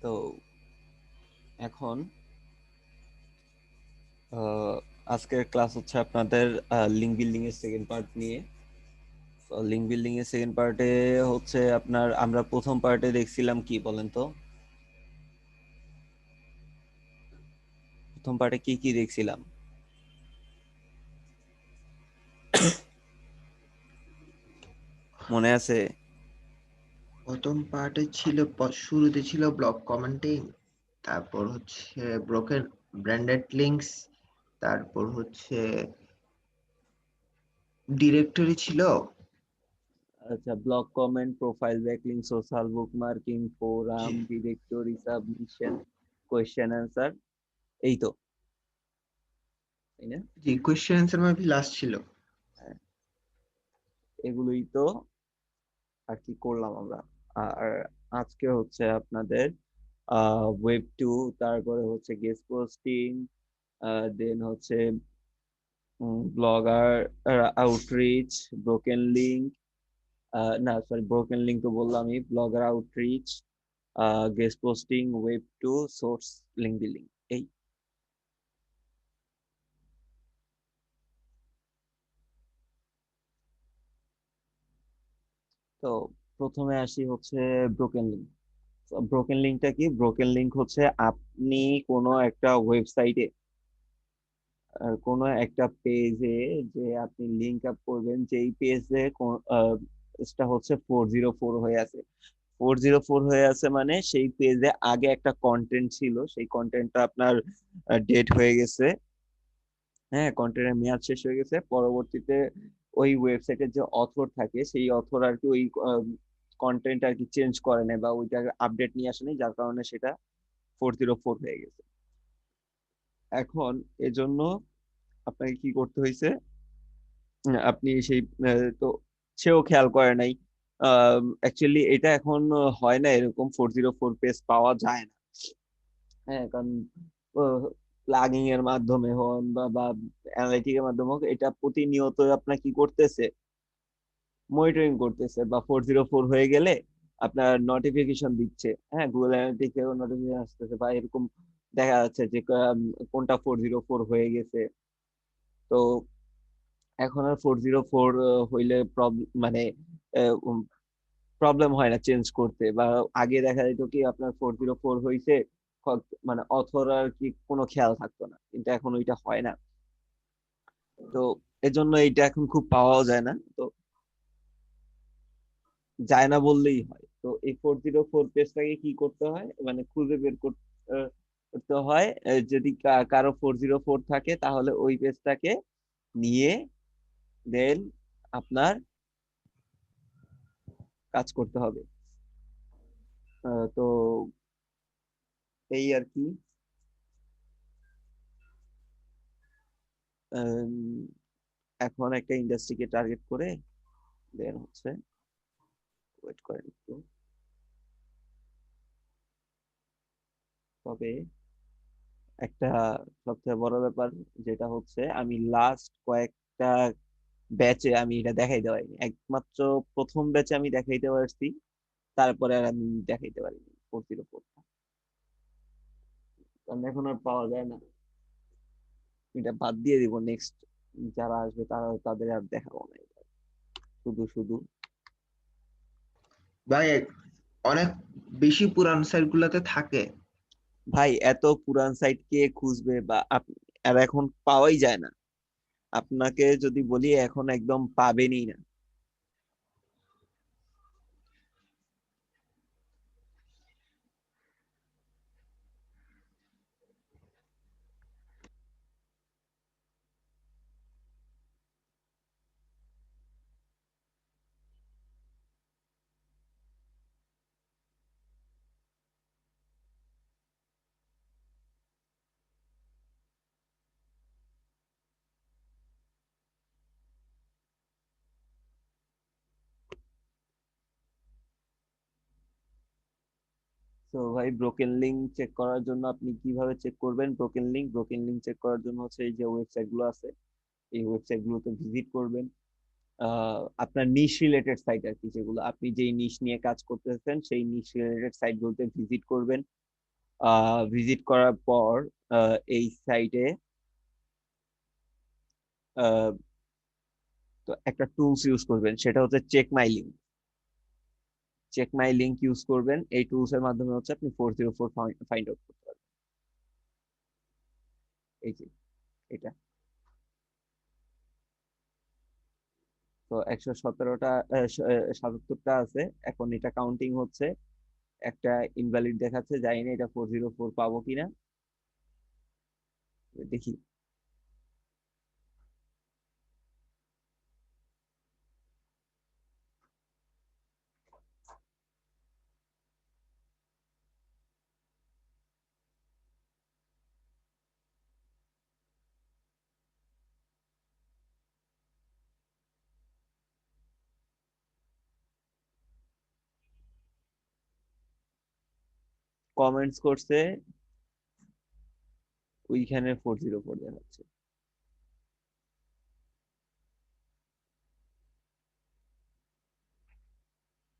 তো এখন আহ, আজকের ক্লাস হচ্ছে আপনাদের লিঙ্ক বিল্ডিং এর সেকেন্ড পার্ট নিয়ে। লিঙ্ক বিল্ডিং এর সেকেন্ড পার্টে হচ্ছে আপনার আমরা প্রথম পার্টে দেখছিলাম কি বলেন তো? প্রথম পার্টে কি কি দেখছিলাম মনে আছে? প্রথম পার্টে ছিল শুরুতে ছিল ব্লক কমেন্টিং, তারপর হচ্ছে ব্রোকেন ব্র্যান্ডেড লিংকস, তারপর হচ্ছে ডিরেক্টরি ছিল। আচ্ছা, blog comment, profile backlink, social bookmarking, জি forum, directory, submission, question answer, এই তো, তাই না? জি কোয়েশ্চেন অ্যান্সার মেবি লাস্ট ছিল। হ্যাঁ, এগুলোই তো আর কি করলাম আমরা। আর আজকে হচ্ছে আপনাদের ওয়েব টু, তারপরে হচ্ছে গেস্ট পোস্টিং, দেন হচ্ছে ব্লগার আউটরিচ, ব্রোকেন লিঙ্ক, না সরি ব্রোকেন লিঙ্ক তো বললামই, blogger outreach, guest posting, web two, source link building, এই। তো প্রথমে আসি হচ্ছে ব্রোকেন লিঙ্ক। ব্রোকেন লিঙ্কটা কি? ব্রোকেন লিঙ্ক হচ্ছে আপনি কোনো একটা ওয়েবসাইটে কোনো একটা পেজে যে আপনি লিংক আপ করবেন, যেই পেজে টা হচ্ছে 404 হয়ে আছে। 404 হয়ে আছে মানে সেই পেজে আগে একটা কন্টেন্ট ছিল, সেই কন্টেন্টটা আপনার ডেট হয়ে গেছে। হ্যাঁ, কন্টেন্টের মেয়াদ শেষ হয়ে গেছে। পরবর্তীতে ওই ওয়েবসাইটের যে অথর থাকে, সেই অথর আর কি ওই কন্টেন্ট আর কি চেঞ্জ করে নেয় বা ওইটা আপডেট নিয়ে আসেনি, যার কারণে সেটা 404 হয়ে গেছে। এখন এজন্য আপনাকে কি করতে হয়েছে? আপনি সেই তো সেও খেয়াল করে নাই। অ্যাকচুয়ালি এটা এখন হয় না, এরকম 404 পেজ পাওয়া যায় না। হ্যাঁ, কারণ প্লাগিং এর মাধ্যমে হন বা অ্যানালিটিক এর মাধ্যমে হোক, এটা প্রতিনিয়ত আপনার কি করতেছে, মনিটরিং করতেছে, বা 404 হয়ে গেলে আপনার নোটিফিকেশন দিচ্ছে। হ্যাঁ, গুগল অ্যানালিটিক এর নোটিফিকেশন আসতেছে বা এরকম দেখা যাচ্ছে যে কোনটা 404 হয়ে গেছে। তো এখন আর 404 হইলে প্রবলেম মানে প্রবলেম হয় না চেঞ্জ করতে। বা আগে দেখা যেত কি আপনার 404 হইছে, মানে অথর আর কি কোনো খেয়াল থাকতো না, কিন্তু এখন ওইটা হয় না। তো এজন্য এইটা এখন খুব পাওয়াও যায় না। তো যায় না বললেই হয়। তো এই 404 পেজটাকে কি করতে হয়, মানে খুঁজে বের করতে হয়। যদি কারো 404 থাকে তাহলে ওই পেজটাকে নিয়ে দেন আপনার কাজ করতে হবে। তো এই আর কি। আম, এখন একটা ইন্ডাস্ট্রিকে টার্গেট করে দেন হচ্ছে, ওয়েট করেন একটু। তবে একটা সবচেয়ে বড় ব্যাপার যেটা হচ্ছে, আমি লাস্ট কয়েকটা ব্যাচে আমি এটা দেখাইতে পারিনি, একমাত্র প্রথম ব্যাচে আমি দেখাইতে পারছি, তারপরে আর আমি দেখাইতে পারিনি 404। কারণ এখন আর পাওয়া যায় না, এটা বাদ দিয়ে দিব। নেক্সট যারা আসবে তারা তাদের আর দেখাবো না এটা। শুধু শুধু ভাই অনেক বেশি পুরান সাইট গুলাতে থাকে। ভাই, এত পুরান সাইট কে খুঁজবে? বা আর এখন পাওয়াই যায় না। আপনাকে যদি বলি এখন একদম পাবেনই না। তো ভাই, ব্রোকেন লিঙ্ক চেক করার জন্য আপনি কিভাবে চেক করবেন ব্রোকেন লিঙ্ক চেক করার জন্য হচ্ছে এই যে ওয়েবসাইট গুলো আছে, এই ওয়েবসাইট গুলোতে ভিজিট করবেন। আপনার নিশ রিলেটেড সাইট আর কি, যেগুলো আপনি যেই নিশ নিয়ে কাজ করতেছেন সেই নিশ রিলেটেড সাইট গুলোতে ভিজিট করবেন। ভিজিট করার পর এই সাইটে তো একটা টুলস ইউজ করবেন, সেটা হচ্ছে check my link. Check my link use করবেন, এই টুলস এর মাধ্যমে হচ্ছে আপনি 404 ফাইন্ড আউট করতে পারবেন। এই যে এটা, তো 117টা 77টা আছে, এখন এটা কাউন্টিং হচ্ছে, একটা ইনভ্যালিড দেখাচ্ছে, জানি না এটা 404 পাবো কিনা, দেখি। কমেন্টস করছে, ওইখানে 404 দেখাচ্ছে।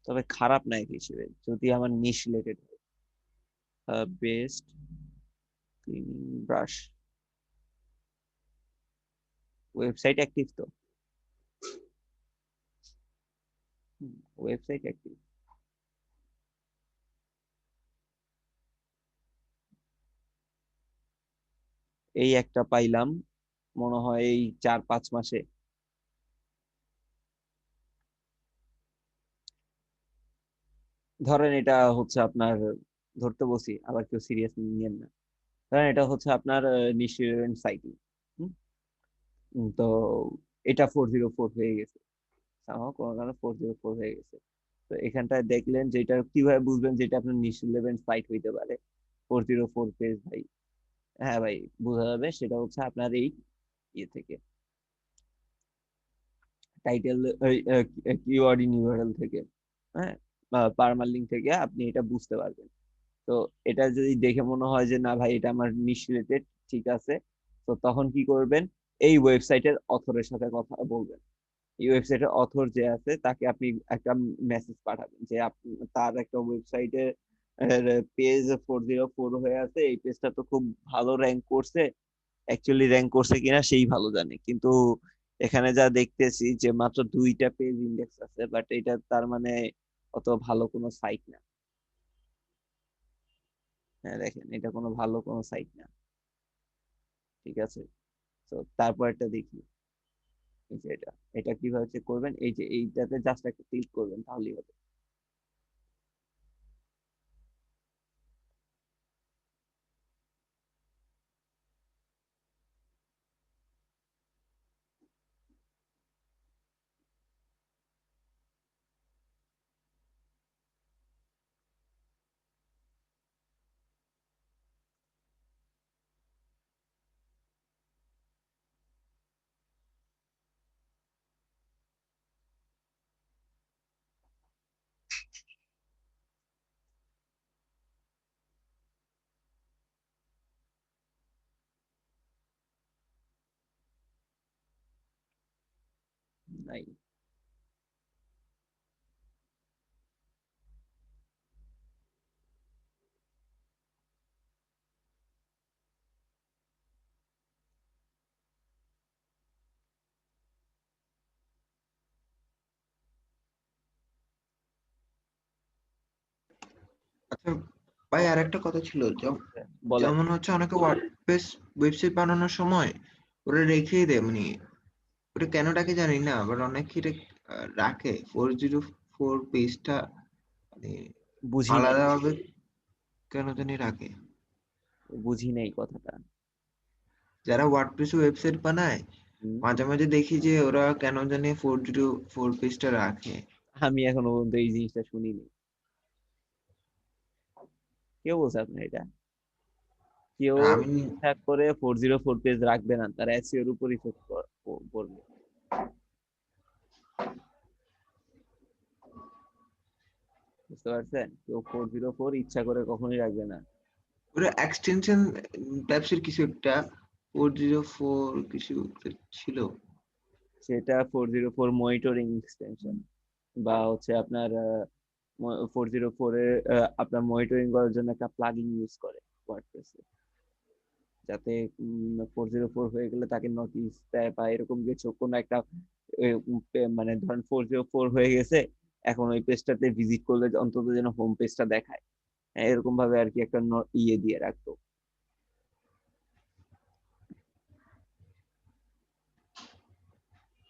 তবে খারাপ না এক হিসেবে, যদি আমার niche related. Best cleaning brush, website active তো, ওয়েবসাইট অ্যাক্টিভ। এই একটা পাইলাম মনে হয় এই 4-5 মাসে। ধরেন এটা হচ্ছে আপনার, ধরতে বসি আবার কেউ সিরিয়াস নিয়েন না, ধরেন এটা হচ্ছে আপনার নিশিরেন সাইটি। তো এটা 404 হয়ে গেছে, কোনো কারণে 404 হয়ে গেছে। তো এখানটায় দেখলেন যে এটা কিভাবে বুঝবেন যে এটা আপনার নিশ ইলেভেন সাইট হইতে পারে 404 পেজ ভাই? হ্যাঁ ভাই, বোঝা যাবে, সেটা হচ্ছে আপনার এই ইয়ে থেকে, টাইটেল, কিওয়ার্ড ইউআরএল থেকে, হ্যাঁ, পারমালিঙ্ক থেকে আপনি এটা বুঝতে পারবেন। তো এটা যদি দেখে মনে হয় যে না ভাই এটা আমার নিশ রিলেটেড, ঠিক আছে, তো তখন কি করবেন, এই ওয়েবসাইটের অথরের সাথে কথা বলবেন। এই ওয়েবসাইটের অথর যে আছে তাকে আপনি একটা মেসেজ পাঠাবেন যে তার একটা ওয়েবসাইটে পেজ 404 হয়ে আছে, এই পেজটা তো খুব ভালো র্যাঙ্ক করছে, অ্যাকচুয়ালি র্যাঙ্ক করছে কিনা সেই ভালো জানে, কিন্তু এখানে যা দেখতেছি যে মাত্র 2টা পেজ ইন্ডেক্স আছে, বাট এটা তার মানে অত ভালো কোনো সাইট না। হ্যাঁ দেখেন, এটা কোনো ভালো কোনো সাইট না, ঠিক আছে। তো তারপর একটা দেখি, এই যে এটা, এটা কিভাবে চেক করবেন, এই যে এইটাতে জাস্ট একটা ক্লিক করবেন তাহলেই হবে। নাই। আচ্ছা ভাই, আর একটা কথা ছিল, বলেন। যেমন হচ্ছে অনেকে ওয়ার্ডপ্রেস ওয়েবসাইট বানানোর সময় ওরা রেখেই দেয়, মানে ওটা কেন ডাকে জানি না, আবার অনেকে এটা রাখে 404 পেজটা, মানে বুঝি নাই, আলাদাভাবে কেন জানি রাখে। বুঝি নাই কথাটা। যারা ওয়ার্ডপ্রেস ওয়েবসাইট বানায় হুম, মাঝে মাঝে দেখি যে ওরা কেন জানি 404 পেজটা রাখে। আমি এখনো পর্যন্ত এই জিনিসটা শুনিনি। কেউ বলছে আপনার এটা? কেউ আমি ঠিকঠাক করে 404 পেজ রাখবে না, তার এসইও এর উপর ইফেক্ট পড়বে। বুঝতে পারছেন, কেউ 404 ইচ্ছা করে কখনোই রাখবে না। ওরা এক্সটেনশন টাইপসের কিছু একটা 404 কিছু একটা ছিল। সেটা 404 মনিটরিং এক্সটেনশন, বা হচ্ছে আপনার 404 এর আপনার মনিটরিং করার জন্য একটা প্লাগইন ইউজ করে। ওয়ার্ডপ্রেসে, যাতে 404 হয়ে গেলে তাকে নোটিশ দেয় বা এরকম কিছু কোনো একটা মানে ধরেন 404 হয়ে গেছে, এখন ওই পেজটাতে ভিজিট করলে অন্তত যেন হোম পেজটা দেখায়। এরকম ভাবে আর কি একটা ইয়ে দিয়ে রাখতো।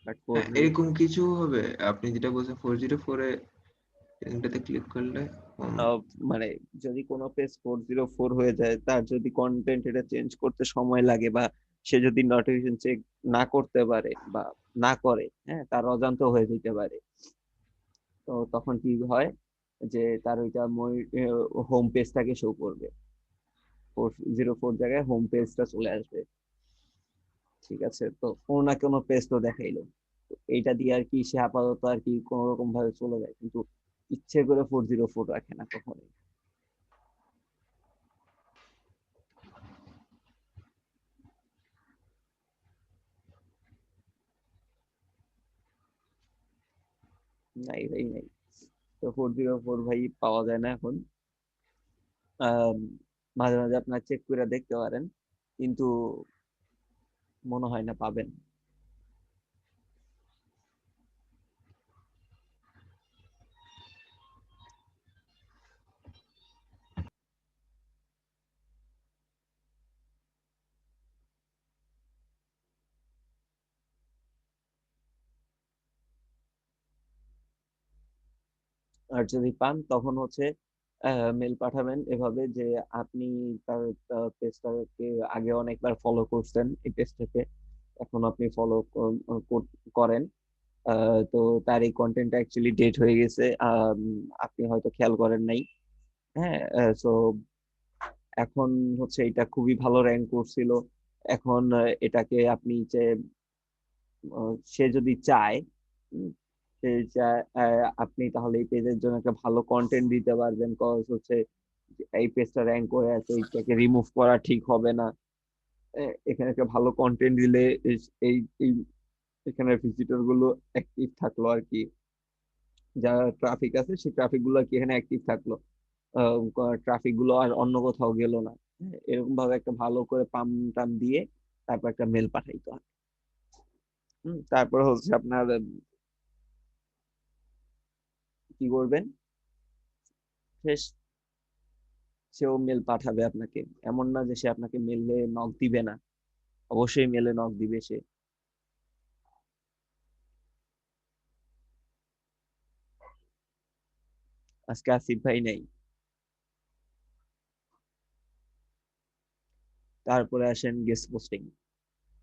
বাট এরকম কিছু হবে আপনি যেটা বলছেন 404 লিঙ্কটাতে ক্লিক করলে? মানে যদি কোনো পেজ 404 হয়ে যায়, তার যদি কন্টেন্ট এটা চেঞ্জ করতে সময় লাগে বা সে যদি নোটিফিকেশন চেক না করতে পারে বা না করে, হ্যাঁ, তার অজান্ত হয়ে যেতে পারে। তো তখন কি হয় যে তার ওইটা হোম পেজটাকে শো করবে, 404 জায়গায় হোম পেজটা চলে আসবে। ঠিক আছে, তো কোনো না কোনো পেজ তো দেখাইলো। তো এইটা দিয়ে আর কি সে আপাতত আর কি কোনো রকম ভাবে চলে যায়, কিন্তু ইচ্ছে করে 404 রাখে না কখনোই। নাই ভাই নাই, তো 404 ভাই পাওয়া যায় না এখন। আম, মাঝে মাঝে আপনার চেক করে দেখতে পারেন, কিন্তু মনে হয় না পাবেন। আর যদি পান তখন হচ্ছে মেল পাঠাবেন এভাবে যে আপনি তার পেজটাকে আগে অনেকবার ফলো করছেন এই পেজ থেকে, এখন আপনি ফলো করেন, তো তার এই কন্টেন্টটা অ্যাকচুয়ালি ডেট হয়ে গেছে, আপনি হয়তো খেয়াল করেন নাই। হ্যাঁ, সো এখন হচ্ছে এটা খুবই ভালো র্যাঙ্ক করছিল। এখন এটাকে আপনি যে সে যদি চায়, উম, সে চায়, আপনি তাহলে এই পেজের জন্য একটা ভালো কন্টেন্ট দিতে পারবেন, কজ হচ্ছে এই পেজটা র্যাঙ্ক করে আছে, এইটাকে রিমুভ করা ঠিক হবে না। এখানে একটা ভালো কন্টেন্ট দিলে এই এই এখানে ভিজিটর গুলো অ্যাক্টিভ থাকলো আর কি, যারা ট্রাফিক আছে সেই ট্রাফিক গুলো আর কি এখানে অ্যাক্টিভ থাকলো, ট্রাফিক গুলো আর অন্য কোথাও গেল না। হ্যাঁ, এরকম ভাবে একটা ভালো করে পাম টাম দিয়ে তারপর একটা মেল পাঠাইতে হয়। তারপর হচ্ছে আপনার কি করবেন, শেষ, সেও মেল পাঠাবে আপনাকে। এমন না যে সে আপনাকে মেলে নক দিবে না, অবশ্যই মেলে নক দিবে সে। আজকে আসিফ ভাই নেই। তারপরে আসেন গেস্ট পোস্টিং।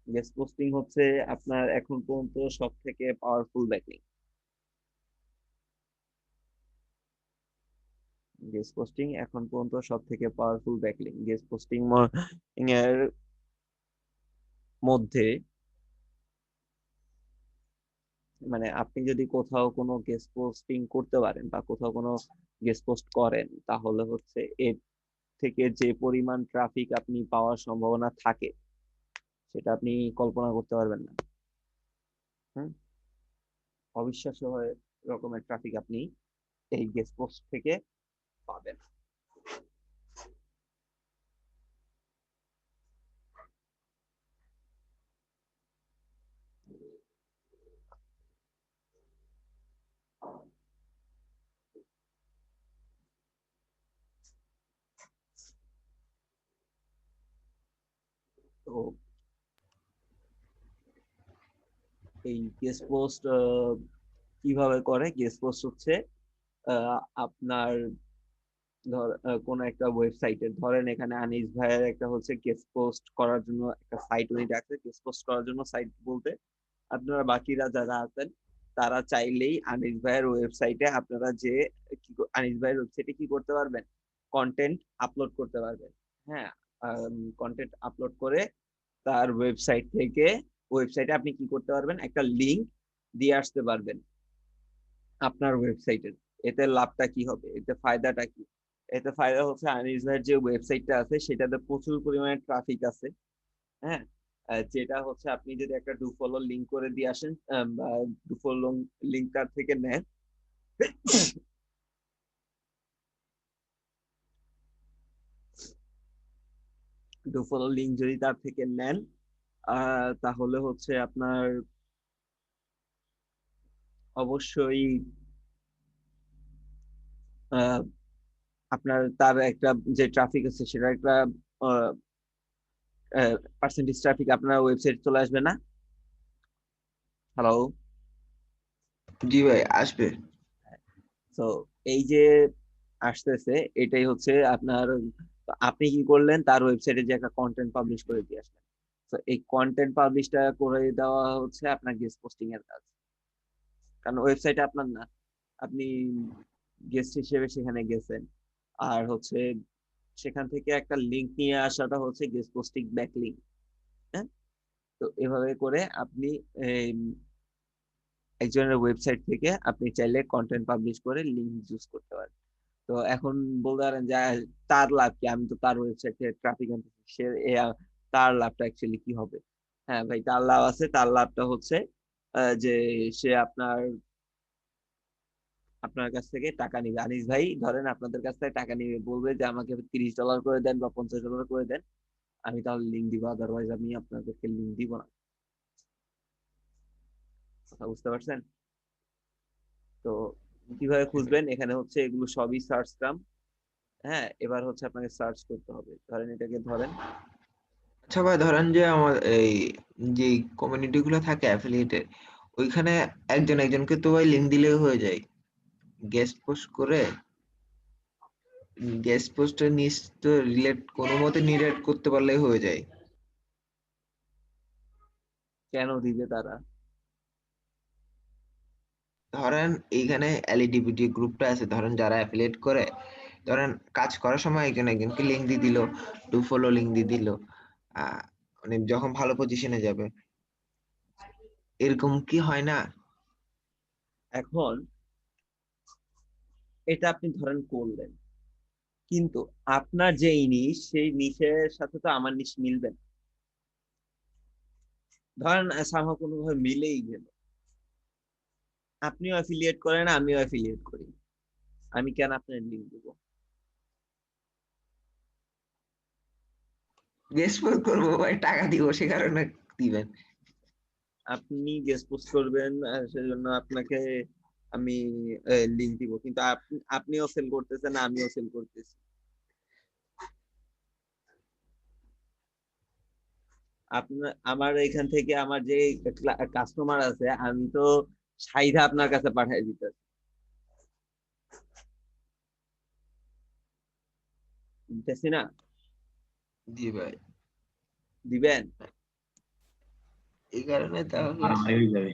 গেস্ট পোস্টিং হচ্ছে আপনার এখন পর্যন্ত সব থেকে পাওয়ারফুল ব্যাকলিং। গেস্ট পোস্টিং এখন পর্যন্ত সব থেকে পাওয়ারফুল ব্যাকলিং। গেস্ট পোস্টিং এর মধ্যে মানে আপনি যদি কোথাও কোনো গেস্ট পোস্টিং করতে পারেন বা কোথাও কোনো গেস্ট পোস্ট করেন, তাহলে হচ্ছে এর থেকে যে পরিমাণ ট্রাফিক আপনি পাওয়ার সম্ভাবনা থাকে সেটা আপনি কল্পনা করতে পারবেন না। হুম, অবিশ্বাস্য রকমের ট্রাফিক আপনি এই গেস্ট পোস্ট থেকে পাবেন। তো এই গেস্ট পোস্ট কিভাবে করে, গেস্ট পোস্ট হচ্ছে আপনার কোন একটা ওয়েবসাইটে ধরেন এখানে আনিস ভাইয়ের একটা হচ্ছে গেস্ট পোস্ট করার জন্য একটা সাইট উনি রাখছে। গেস্ট পোস্ট করার জন্য সাইট বলতে আপনারা বাকিরা যারা আছেন তারা চাইলেই আনিস ভাইয়ের ওয়েবসাইটে আপনারা যে আনিস ভাইয়ের ওয়েবসাইটে কি করতে পারবেন, কন্টেন্ট আপলোড করতে পারবেন। হ্যাঁ, কন্টেন্ট আপলোড করে তার ওয়েবসাইট থেকে, ওয়েবসাইটে আপনি কি করতে পারবেন, একটা লিংক দিয়ে আসতে পারবেন আপনার ওয়েবসাইটের। এতে লাভটা কি হবে, এতে ফায়দাটা কি? এতে ফায়দা হচ্ছে আনিস ভাইয়ের যে ওয়েবসাইটটা আছে সেটাতে প্রচুর পরিমাণে ট্রাফিক আছে। হ্যাঁ, যেটা হচ্ছে আপনি যদি একটা ডু ফলো লিংক করে দিয়ে আসেন, ডু ফলো লিংক তার থেকে নেন, টু ফলো লিঙ্ক যদি তার থেকে নেন, তাহলে হচ্ছে আপনার অবশ্যই আহ, আপনার তার একটা যে ট্রাফিক আছে সেটা একটা পার্সেন্টেজ ট্রাফিক আপনার ওয়েবসাইট চলে আসবে না? হ্যালো। জি ভাই, আসবে। তো এই যে আসতেছে, এটাই হচ্ছে আপনার, আপনি কি করলেন, তার ওয়েবসাইটে যে একটা কন্টেন্ট পাবলিশ করে দিয়ে আসলেন। তো এই কন্টেন্ট পাবলিশটা করে দেওয়া হচ্ছে আপনার গেস্ট পোস্টিং এর কাজ, কারণ ওয়েবসাইট আপনার না, আপনি গেস্ট হিসেবে সেখানে গেছেন। আর হচ্ছে সেখান থেকে একটা লিংক নিয়ে আসাটা হচ্ছে গেস্ট পোস্টিং ব্যাক লিংক। হ্যাঁ, তো এভাবে করে আপনি এই, একজনের ওয়েবসাইট থেকে আপনি চাইলে কন্টেন্ট পাবলিশ করে লিংক ইউজ করতে পারেন। তো এখন বলতে পারেন যে তার লাভ কি, আমি তো তার ওয়েবসাইটে ট্রাফিক আনতেছি, সে তার লাভটা অ্যাকচুয়ালি কি হবে? হ্যাঁ ভাই, তার লাভ আছে। তার লাভটা হচ্ছে যে সে আপনার আপনার কাছ থেকে টাকা নিবে। আনিস ভাই ধরেন আপনাদের কাছ থেকে টাকা নিবে, বলবে যে আমাকে $30 করে দেন বা $50 করে দেন, আমি তাহলে লিঙ্ক দিব, আদারওয়াইজ আমি আপনাদেরকে লিঙ্ক দিব না। কথা বুঝতে পারছেন? তো কিভাবে খুঁজবেন, এখানে হচ্ছে এগুলো সবই সার্চ টার্ম। হ্যাঁ, এবার হচ্ছে আপনাকে সার্চ করতে হবে, ধরেন এটাকে ধরেন। আচ্ছা ভাই, ধরেন যে আমার এই যে কমিউনিটি গুলো থাকে অ্যাফিলিয়েটেড, ওইখানে একজন একজনকে তো ভাই লিঙ্ক দিলেই হয়ে যায়। গেস্ট পোস্ট করে গেস্ট পোস্টের নিচ তো রিলেট কোনো মতে রিলেট করতে পারলেই হয়ে যায়। কেন দিবে তারা? ধরেন এইখানে এলইডিবিটি গ্রুপটা আছে, ধরেন যারা অ্যাফিলিয়েট করে, ধরেন কাজ করার সময় একজন একজনকে লিঙ্ক দিয়ে দিল, টু ফলো লিঙ্ক দিয়ে দিল, মানে যখন ভালো পজিশনে যাবে, এরকম কি হয় না? এখন এটা আপনি ধরেন করলেন, কিন্তু আপনার যে নিশ, সেই নিশের সাথে তো আমার নিশ মিলবে না। ধরেন সামহ কোনো ভাবে মিলেই গেল, আপনিও অ্যাফিলিয়েট করেন, আমিও অ্যাফিলিয়েট করি, আমি কেন আপনার লিঙ্ক দেবো? গেস্ট পোস্ট করবো ভাই, টাকা দিব সে কারণে দিবেন। আপনি গেস্ট পোস্ট করবেন, সেজন্য আপনাকে আমি লিঙ্ক দিব, কিন্তু আপনিও সেল করতেছেন, আমিও সেল করতেছি। আপনার আমার এখান থেকে আমার যে কাস্টমার আছে, আমি তো সাইদা আপনার কাছে পাঠিয়ে দিতে দিতেছি না? জি ভাই, দিবেন? এই কারণে তাহলে মারামারি হয়ে যাবে।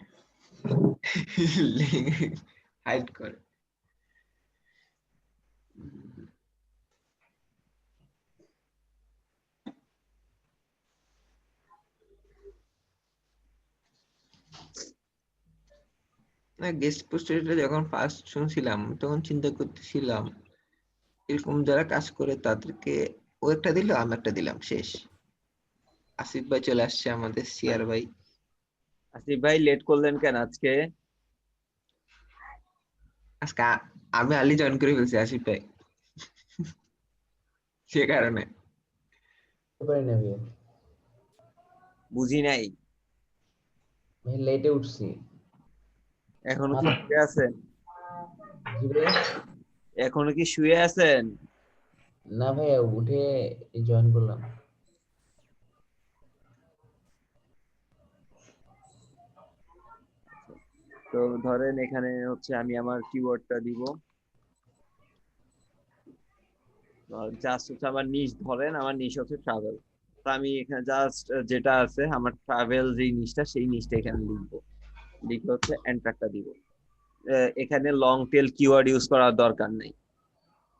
হাইড করে। না, গেস্ট পোস্টের এটা যখন ফার্স্ট শুনছিলাম তখন চিন্তা করতেছিলাম এরকম যারা কাজ করে তাদেরকে ও একটা দিল, আমি একটা দিলাম, শেষ। আসিফ ভাই চলে আসছে, আমাদের সিয়ার ভাই। আসিফ ভাই লেট করলেন কেন আজকে? আজকে আমি আলি জয়েন করে ফেলছি আসিফ ভাই, সে কারণে। পারি না ভাই, বুঝি নাই। ভাই লেটে উঠছি। এখনো কি মাথা শুয়ে আছেন? জি ভাই। এখনো কি শুয়ে আছেন? না ভাই, উঠে জয়েন করলাম। তো ধরেন এখানে হচ্ছে আমি আমার কিওয়ার্ডটা দিব, জাস্ট হচ্ছে আমার নিশ, ধরেন আমার নিশ হচ্ছে ট্রাভেল। তো আমি এখানে জাস্ট যেটা আছে আমার ট্রাভেল যে নিশটা, সেই নিশটা এখানে লিখবো, লিখে হচ্ছে এন্টারটা দিব। এখানে লং টেল কিওয়ার্ড ইউজ করার দরকার নেই,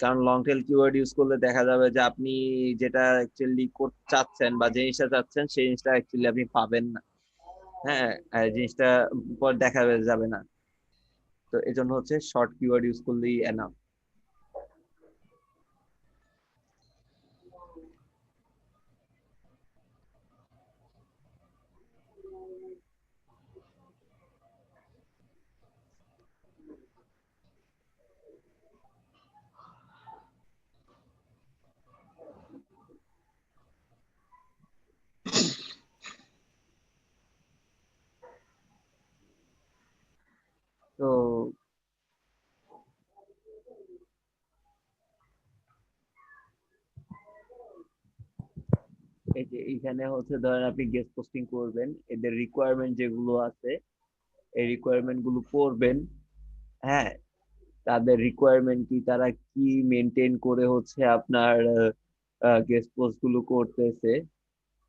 কারণ লং টেল কিওয়ার্ড ইউজ করলে দেখা যাবে যে আপনি যেটা অ্যাকচুয়ালি করতে চাচ্ছেন বা যে জিনিসটা চাচ্ছেন সেই জিনিসটা অ্যাকচুয়ালি আপনি পাবেন না। হ্যাঁ, জিনিসটা পর দেখা যাবে না। তো এই জন্য হচ্ছে শর্ট কিওয়ার্ড ইউজ করলেই এনাফ। এই যে এইখানে হচ্ছে ধরেন আপনি গেস্ট পোস্টিং করবেন, এদের রিকোয়ারমেন্ট যেগুলো আছে এই রিকোয়ারমেন্ট গুলো পড়বেন। হ্যাঁ, তাদের রিকোয়ারমেন্ট কি, তারা কি মেনটেন করে হচ্ছে আপনার গেস্ট পোস্ট গুলো করতেছে।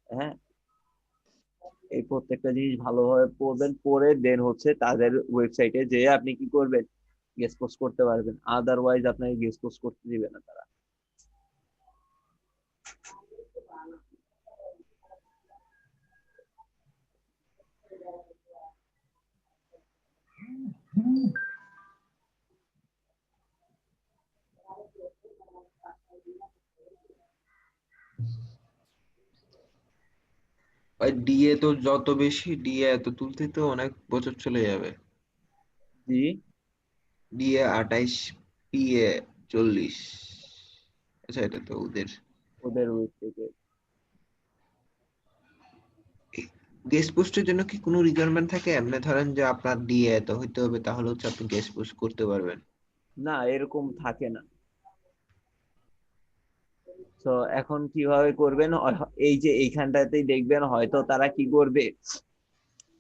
হ্যাঁ, এই প্রত্যেকটা জিনিস ভালোভাবে পড়বেন, পড়ে দেন হচ্ছে তাদের ওয়েবসাইটে যে আপনি কি করবেন, গেস্ট পোস্ট করতে পারবেন। আদারওয়াইজ আপনাকে গেস্ট পোস্ট করতে দিবে না তারা। আর ডিএ তো যত বেশি ডিএ এত তুলতে তো অনেক বছর চলে যাবে। জি, ডিএ 28, পিএ 40। আচ্ছা, এটা তো ওদের ওদের ওয়েবসাইটে। গেস্ট পোস্টের জন্য কি কোনো রিকোয়ারমেন্ট থাকে? এমনি ধরেন যে আপনার ডিএ এত হইতে হবে, তাহলে হচ্ছে আপনি গেস্ট পোস্ট করতে পারবেন। না, এরকম থাকে না। তো এখন কিভাবে করবেন, এই যে এইখানটাতেই দেখবেন হয়তো তারা কি করবে,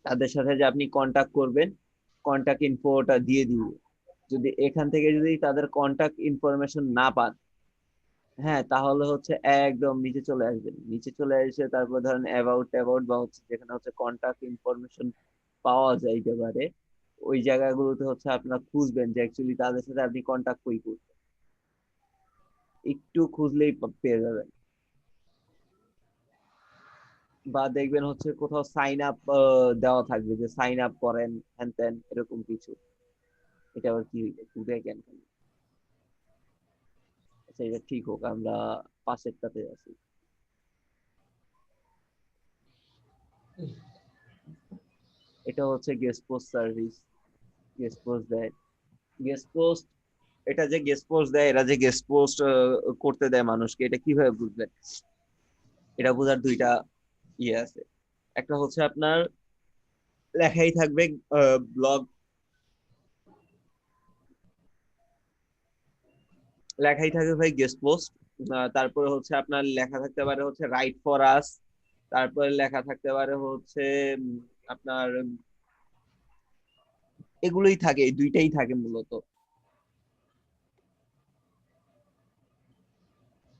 তাদের সাথে যে আপনি কন্টাক্ট করবেন, কন্টাক্ট ইনফোটা দিয়ে দিবে। যদি এখান থেকে যদি তাদের কন্টাক্ট ইনফরমেশন না পান, হ্যাঁ, তাহলে হচ্ছে একদম নিচে চলে আসবেন। নিচে চলে এসে তারপর ধরেন অ্যাবাউট অ্যাবাউট বা হচ্ছে যেখানে হচ্ছে কন্টাক্ট ইনফরমেশন পাওয়া যাইতে পারে, ওই জায়গাগুলোতে হচ্ছে আপনার খুঁজবেন যে অ্যাকচুয়ালি তাদের সাথে আপনি কন্টাক্ট কই করবেন। একটু খুঁজলেই পেয়ে যাবেন। বা দেখবেন হচ্ছে কোথাও সাইন আপ দেওয়া থাকবে যে সাইন আপ করেন, হ্যান ত্যান এরকম কিছু। এটা আবার কি একটু দেখেন খালি। আচ্ছা, এটা ঠিক হোক, আমরা পাশেরটাতে আছি। এটা হচ্ছে guest post service, guest post দেয়। গেস্ট পোস্ট, এটা যে গেস্ট পোস্ট দেয়, এরা যে গেস্ট পোস্ট করতে দেয় মানুষকে, এটা কিভাবে বুঝবেন? এটা বোঝার দুইটা ইয়ে আছে। একটা হচ্ছে আপনার লেখাই থাকবে ব্লগ, লেখাই থাকবে ভাই গেস্ট পোস্ট। তারপরে হচ্ছে আপনার লেখা থাকতে পারে হচ্ছে রাইট ফর আস। তারপরে লেখা থাকতে পারে হচ্ছে আপনার এগুলোই থাকে, এই দুইটাই থাকে মূলত।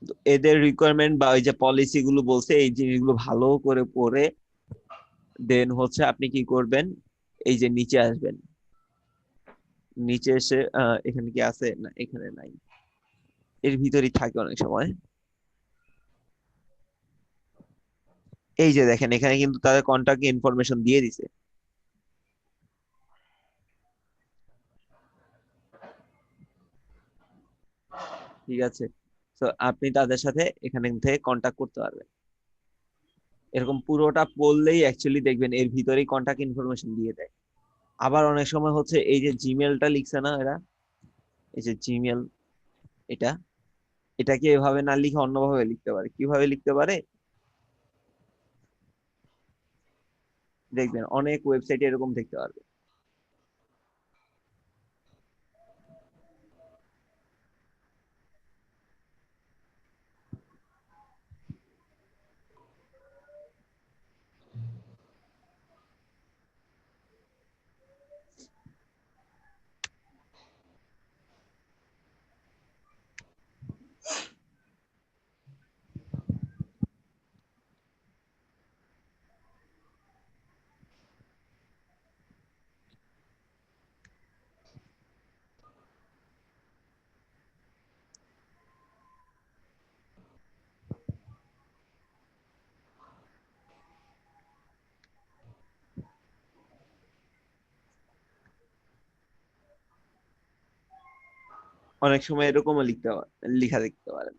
তো এদের রিকোয়ারমেন্ট বা ওই যে পলিসি গুলো বলছে, এই জিনিসগুলো ভালো করে পড়ে দেন হচ্ছে আপনি কি করবেন, এই যে নিচে আসবেন। নিচে এসে এখানে কি আছে, না এখানে নাই, এর ভিতরেই থাকে অনেক সময়। এই যে দেখেন এখানে কিন্তু তাদের কন্টাক্ট ইনফরমেশন দিয়ে দিছে। ঠিক আছে, তো আপনি তাদের সাথে এখানে থেকে কন্টাক্ট করতে পারবেন। এরকম পুরোটা পড়লেই অ্যাকচুয়ালি দেখবেন এর ভিতরেই কন্টাক্ট ইনফরমেশন দিয়ে দেয়। আবার অনেক সময় হচ্ছে এই যে জিমেলটা লিখছে না এরা, এই যে জিমেল, এটা এটাকে এভাবে না লিখে অন্যভাবে লিখতে পারে। কিভাবে লিখতে পারে দেখবেন, অনেক ওয়েবসাইটে এরকম দেখতে পারবে। অনেক সময় এরকমও লিখতে লিখা দেখতে পারেন।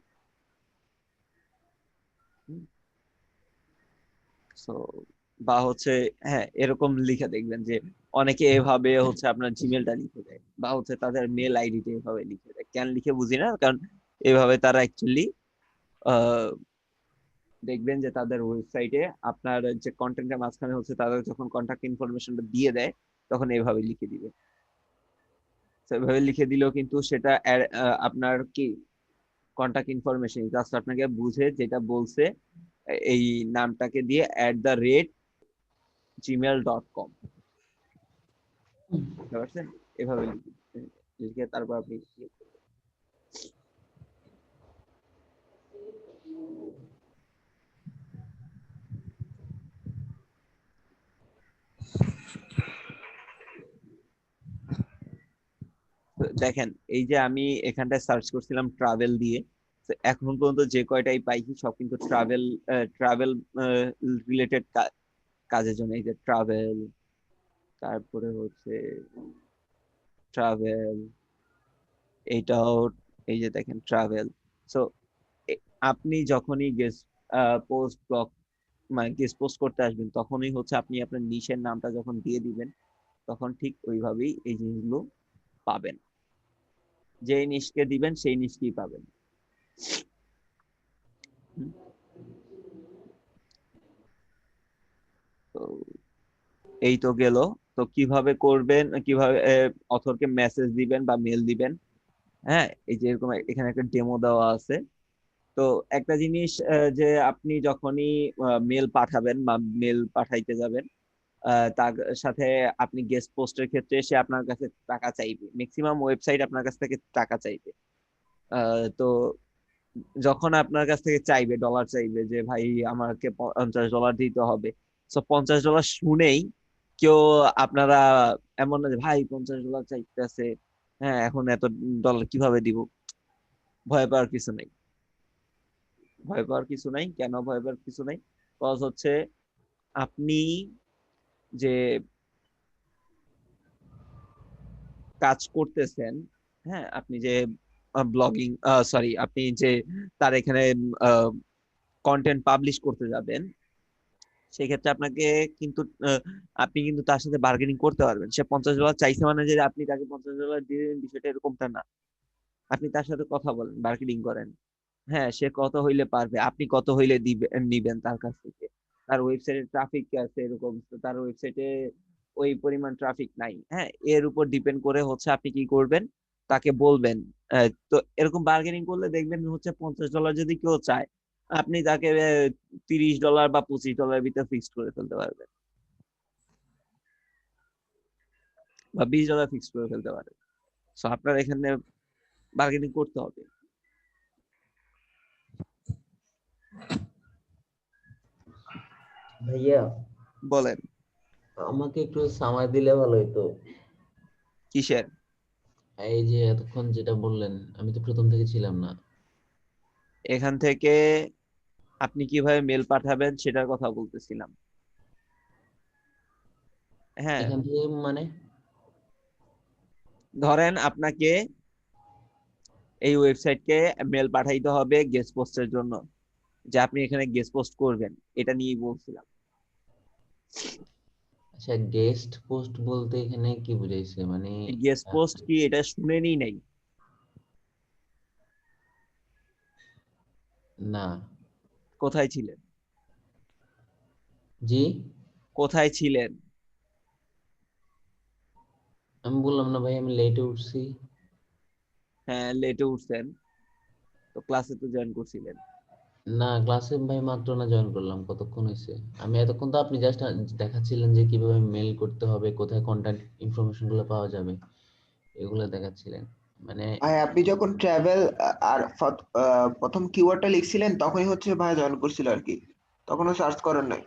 So, বা হচ্ছে হ্যাঁ এরকম লিখে দেখবেন যে অনেকে এভাবে হচ্ছে আপনার জিমেলটা লিখে দেয়, বা হচ্ছে তাদের মেল আইডিটা এভাবে লিখে দেয়। কেন লিখে বুঝি না, কারণ এভাবে তারা অ্যাকচুয়ালি দেখবেন যে তাদের ওয়েবসাইটে আপনার যে কন্টেন্টের মাঝখানে হচ্ছে তাদের যখন কন্ট্যাক্ট ইনফরমেশনটা দিয়ে দেয়, তখন এভাবে লিখে দিবে। তো এভাবে লিখে দিলেও কিন্তু সেটা আপনার কি কন্ট্যাক্ট ইনফরমেশন জাস্ট আপনাকে বুঝে যেটা বলছে এই নামটাকে দিয়ে @gmail.com, বুঝতে পারছেন? এভাবে লিখে তারপর আপনি দেখেন, এই যে আমি এখানটায় সার্চ করছিলাম ট্রাভেল দিয়ে, তো এখন পর্যন্ত যে কয়টাই পাইছি সব কিন্তু ট্রাভেল ট্রাভেল রিলেটেড কাজের জন্য। এই যে ট্রাভেল, তারপরে হচ্ছে ট্রাভেল, এইটাও, এই যে দেখেন ট্রাভেল। সো আপনি যখনই গেস্ট পোস্ট ব্লগ মানে গেস্ট পোস্ট করতে আসবেন, তখনই হচ্ছে আপনি আপনার নিশের নামটা যখন দিয়ে দিবেন, তখন ঠিক ওইভাবেই এই জিনিসগুলো পাবেন। যেই নিশকে দিবেন সেই নিশকেই পাবেন। হুম, তো এই তো গেল। তো কিভাবে করবেন, কিভাবে অথরকে মেসেজ দিবেন বা মেল দিবেন, হ্যাঁ, এই যে এরকম এখানে একটা ডেমো দেওয়া আছে। তো একটা জিনিস, যে আপনি যখনই মেল পাঠাবেন বা মেল পাঠাইতে যাবেন, তার সাথে আপনি গেস্ট পোস্টের ক্ষেত্রে সে আপনার কাছে টাকা চাইবে, ম্যাক্সিমাম ওয়েবসাইট আপনার কাছ থেকে টাকা চাইবে। তো যখন আপনার কাছ থেকে চাইবে, ডলার চাইবে যে ভাই আমাকে $50 দিতে হবে, তো $50 শুনেই কেউ আপনারা এমন না যে ভাই $50 চাইতেছে, হ্যাঁ এখন এত ডলার কিভাবে দিব। ভয় পাওয়ার কিছু নেই, ভয় পাওয়ার কিছু নাই। কেন ভয় পাওয়ার কিছু নাই? কজ হচ্ছে আপনি যে কাজ করতেছেন, হ্যাঁ আপনি যে ব্লগিং, সরি, আপনি যে তার এখানে কন্টেন্ট পাবলিশ করতে যাবেন, সেক্ষেত্রে আপনাকে কিন্তু আপনি কিন্তু তার সাথে বার্গেনিং করতে পারবেন। সে $50 চাইছে মানে যে আপনি তাকে $50 দিয়ে দিন, বিষয়টা এরকমটা না। আপনি তার সাথে কথা বলেন, বার্গেনিং করেন, হ্যাঁ সে কত হইলে পারবে, আপনি কত হইলে দিবেন নিবেন তার কাছ থেকে। তার ওয়েবসাইটে ট্রাফিক আছে এরকম, তো তার ওয়েবসাইটে ওই পরিমাণ ট্রাফিক নাই, হ্যাঁ এর উপর ডিপেন্ড করে হচ্ছে আপনি কি করবেন, তাকে বলবেন। তো এরকম বার্গেনিং করলে দেখবেন হচ্ছে $50 যদি কেউ চায়, আপনি তাকে $30 বা $25 ভিতরে ফিক্সড করে ফেলতে পারবেন, বা $20 ফিক্সড করে ফেলতে পারবেন। সো আপনার এখানে বার্গেনিং করতে হবে। ভাইয়া, বলেন। আমাকে একটু সময় দিলে ভালো হতো। কিসের? এই যে এতক্ষণ যেটা বললেন, আমি তো প্রথম থেকে ছিলাম না। এখান থেকে আপনি কিভাবে মেল পাঠাবেন সেটার কথা বলতেছিলাম। হ্যাঁ, এখান থেকে মানে? ধরেন আপনাকে এই ওয়েবসাইটকে মেল পাঠাইতে হবে গেস্ট পোস্টের জন্য, যে আপনি এখানে গেস্ট পোস্ট করবেন, এটা নিয়েই বলছিলাম। আচ্ছা, গেস্ট পোস্ট বলতে এখানে কি বুঝাইছে মানে? গেস্ট আহ, পোস্ট কি এটা শুনেনি নাই? না। কোথায় ছিলেন? জি, কোথায় ছিলেন? আমি বললাম না ভাই, আমি লেটে উঠছি। হ্যাঁ লেটে উঠছেন, তো ক্লাসে তো জয়েন করছিলেন। না, ক্লাসে ভাই মাত্র না জয়েন করলাম, কতক্ষণ হয়েছে। আমি এতক্ষণ তো আপনি জাস্ট দেখাচ্ছিলেন যে কিভাবে মেল করতে হবে, কোথায় কন্ট্যাক্ট ইনফরমেশন গুলো পাওয়া যাবে, এগুলো দেখাচ্ছিলেন মানে। ভাই আপনি যখন ট্রাভেল আর প্রথম কিওয়ার্ডটা লিখছিলেন তখনই হচ্ছে ভাই জয়েন করছিল আর কি, তখনও সার্চ করেন নাই।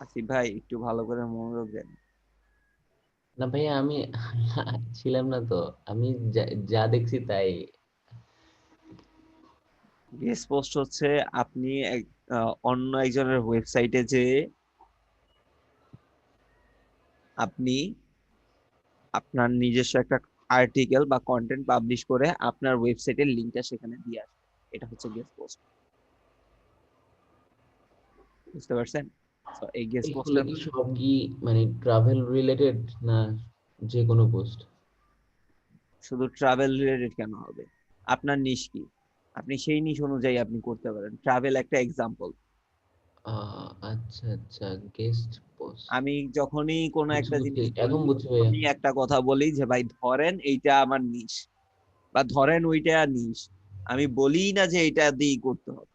আসিফ ভাই একটু ভালো করে মনোযোগ দেন। না ভাইয়া, আমি ছিলাম না তো। আমি যা যা দেখছি তাই। গেস্ট পোস্ট হচ্ছে আপনি অন্য একজনের ওয়েবসাইটে যে আপনি আপনার নিজস্ব একটা আর্টিকেল বা কন্টেন্ট পাবলিশ করে আপনার ওয়েবসাইটের লিংকটা সেখানে দিয়ে আসবেন, এটা হচ্ছে গেস্ট পোস্ট। বুঝতে পারছেন? তো এই গেস্ট এগুলো পোস্টের কি সব কি মানে ট্রাভেল রিলেটেড, না যে কোনো পোস্ট? শুধু ট্রাভেল রিলেটেড কেন হবে? আপনার নিশ কি, আপনি সেই নিশ অনুযায়ী আপনি করতে পারেন। ট্রাভেল একটা এক্সাম্পল। আচ্ছা আচ্ছা, গেস্ট আমি যখনই কোনো বুঝছি একটা বুঝছি, জিনিস এখন বলি বুঝছি ভাইয়া। তখনই একটা কথা বলি যে ভাই ধরেন এইটা আমার নিশ, বা ধরেন ওইটা নিশ, আমি বলি না যে এটা দিয়েই করতে হবে।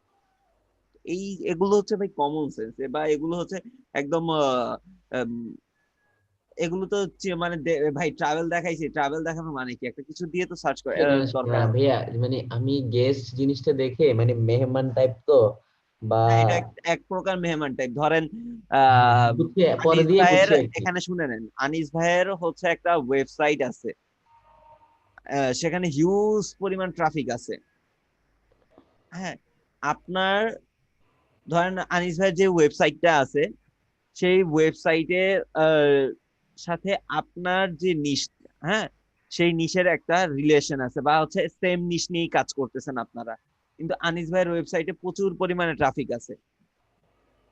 এই এগুলো হচ্ছে ভাই কমন সেন্স, বা এগুলো হচ্ছে একদম আম, এগুলো তো মানে ভাই ট্রাভেল দেখাইছি, ট্রাভেল দেখানো মানে কি, একটা কিছু দিয়ে তো সার্চ করে না দরকার আছে। ভাইয়া, মানে আমি গেস্ট জিনিসটা দেখে মানে মেহমান টাইপ তো, বা হ্যাঁ, এটা এক প্রকার মেহমান টাইপ। ধরেন বুঝছি, পরে আনিস দিয়ে ভাইয়ের, বুঝছি আর কি। এখানে শুনে নেন, আনিস ভাইয়ের হচ্ছে একটা ওয়েবসাইট আছে, সেখানে হিউজ পরিমাণ ট্রাফিক আছে। হ্যাঁ, আপনার ধরেন আনিস ভাইয়ের যে ওয়েবসাইটটা আছে, সেই ওয়েবসাইটের সাথে আপনার যে নিশ, হ্যাঁ, সেই নিশের একটা রিলেশন আছে, বা হচ্ছে সেম নিশ নিয়েই কাজ করতেছেন আপনারা, কিন্তু আনিস ভাইয়ের ওয়েবসাইটে প্রচুর পরিমাণে ট্রাফিক আছে।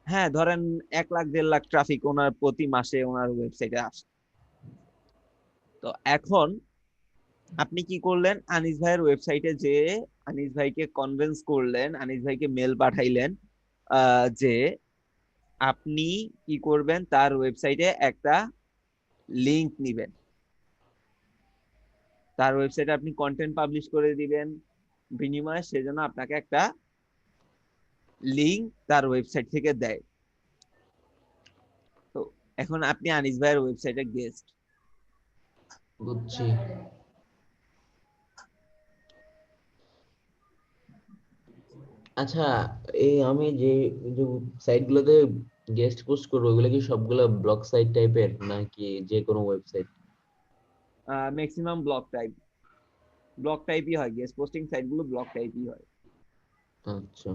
হ্যাঁ, ধরেন 1 লাখ 1.5 লাখ ট্রাফিক ওনার প্রতি মাসে ওনার ওয়েবসাইটে আসে। তো এখন আপনি কি করলেন, আনিস ভাইয়ের ওয়েবসাইটে যে আনিস ভাইকে কনভিন্স করলেন, আনিস ভাইকে মেল পাঠাইলেন যে আপনি কি করবেন, তার ওয়েবসাইটে একটা লিংক নিবেন, তার ওয়েবসাইটে আপনি কন্টেন্ট পাবলিশ করে দিবেন, বিনিময়ে সেজন্য আপনাকে একটা লিংক তার ওয়েবসাইট থেকে দেয়। তো এখন আপনি আনিস ভাইয়ের ওয়েবসাইটে গেস্ট। বুঝছি। আচ্ছা, এই আমি যে যে সাইট গুলোতে গেস্ট পোস্ট করবো, ওগুলো কি সবগুলো ব্লগ সাইট টাইপের নাকি যে কোনো ওয়েবসাইট? ম্যাক্সিমাম ব্লগ টাইপই হয়, গেস্ট পোস্টিং সাইট গুলো ব্লগ টাইপই হয়। আচ্ছা।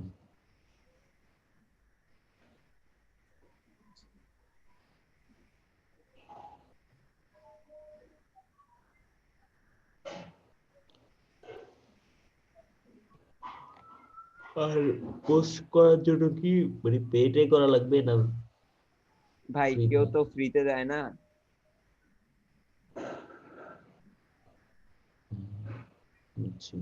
আর পোস্ট করার জন্য কি মানে পেটে করা লাগবে না ভাই কেউ ফ্রিতে? তো ফ্রিতে দেয় না। বুঝছি।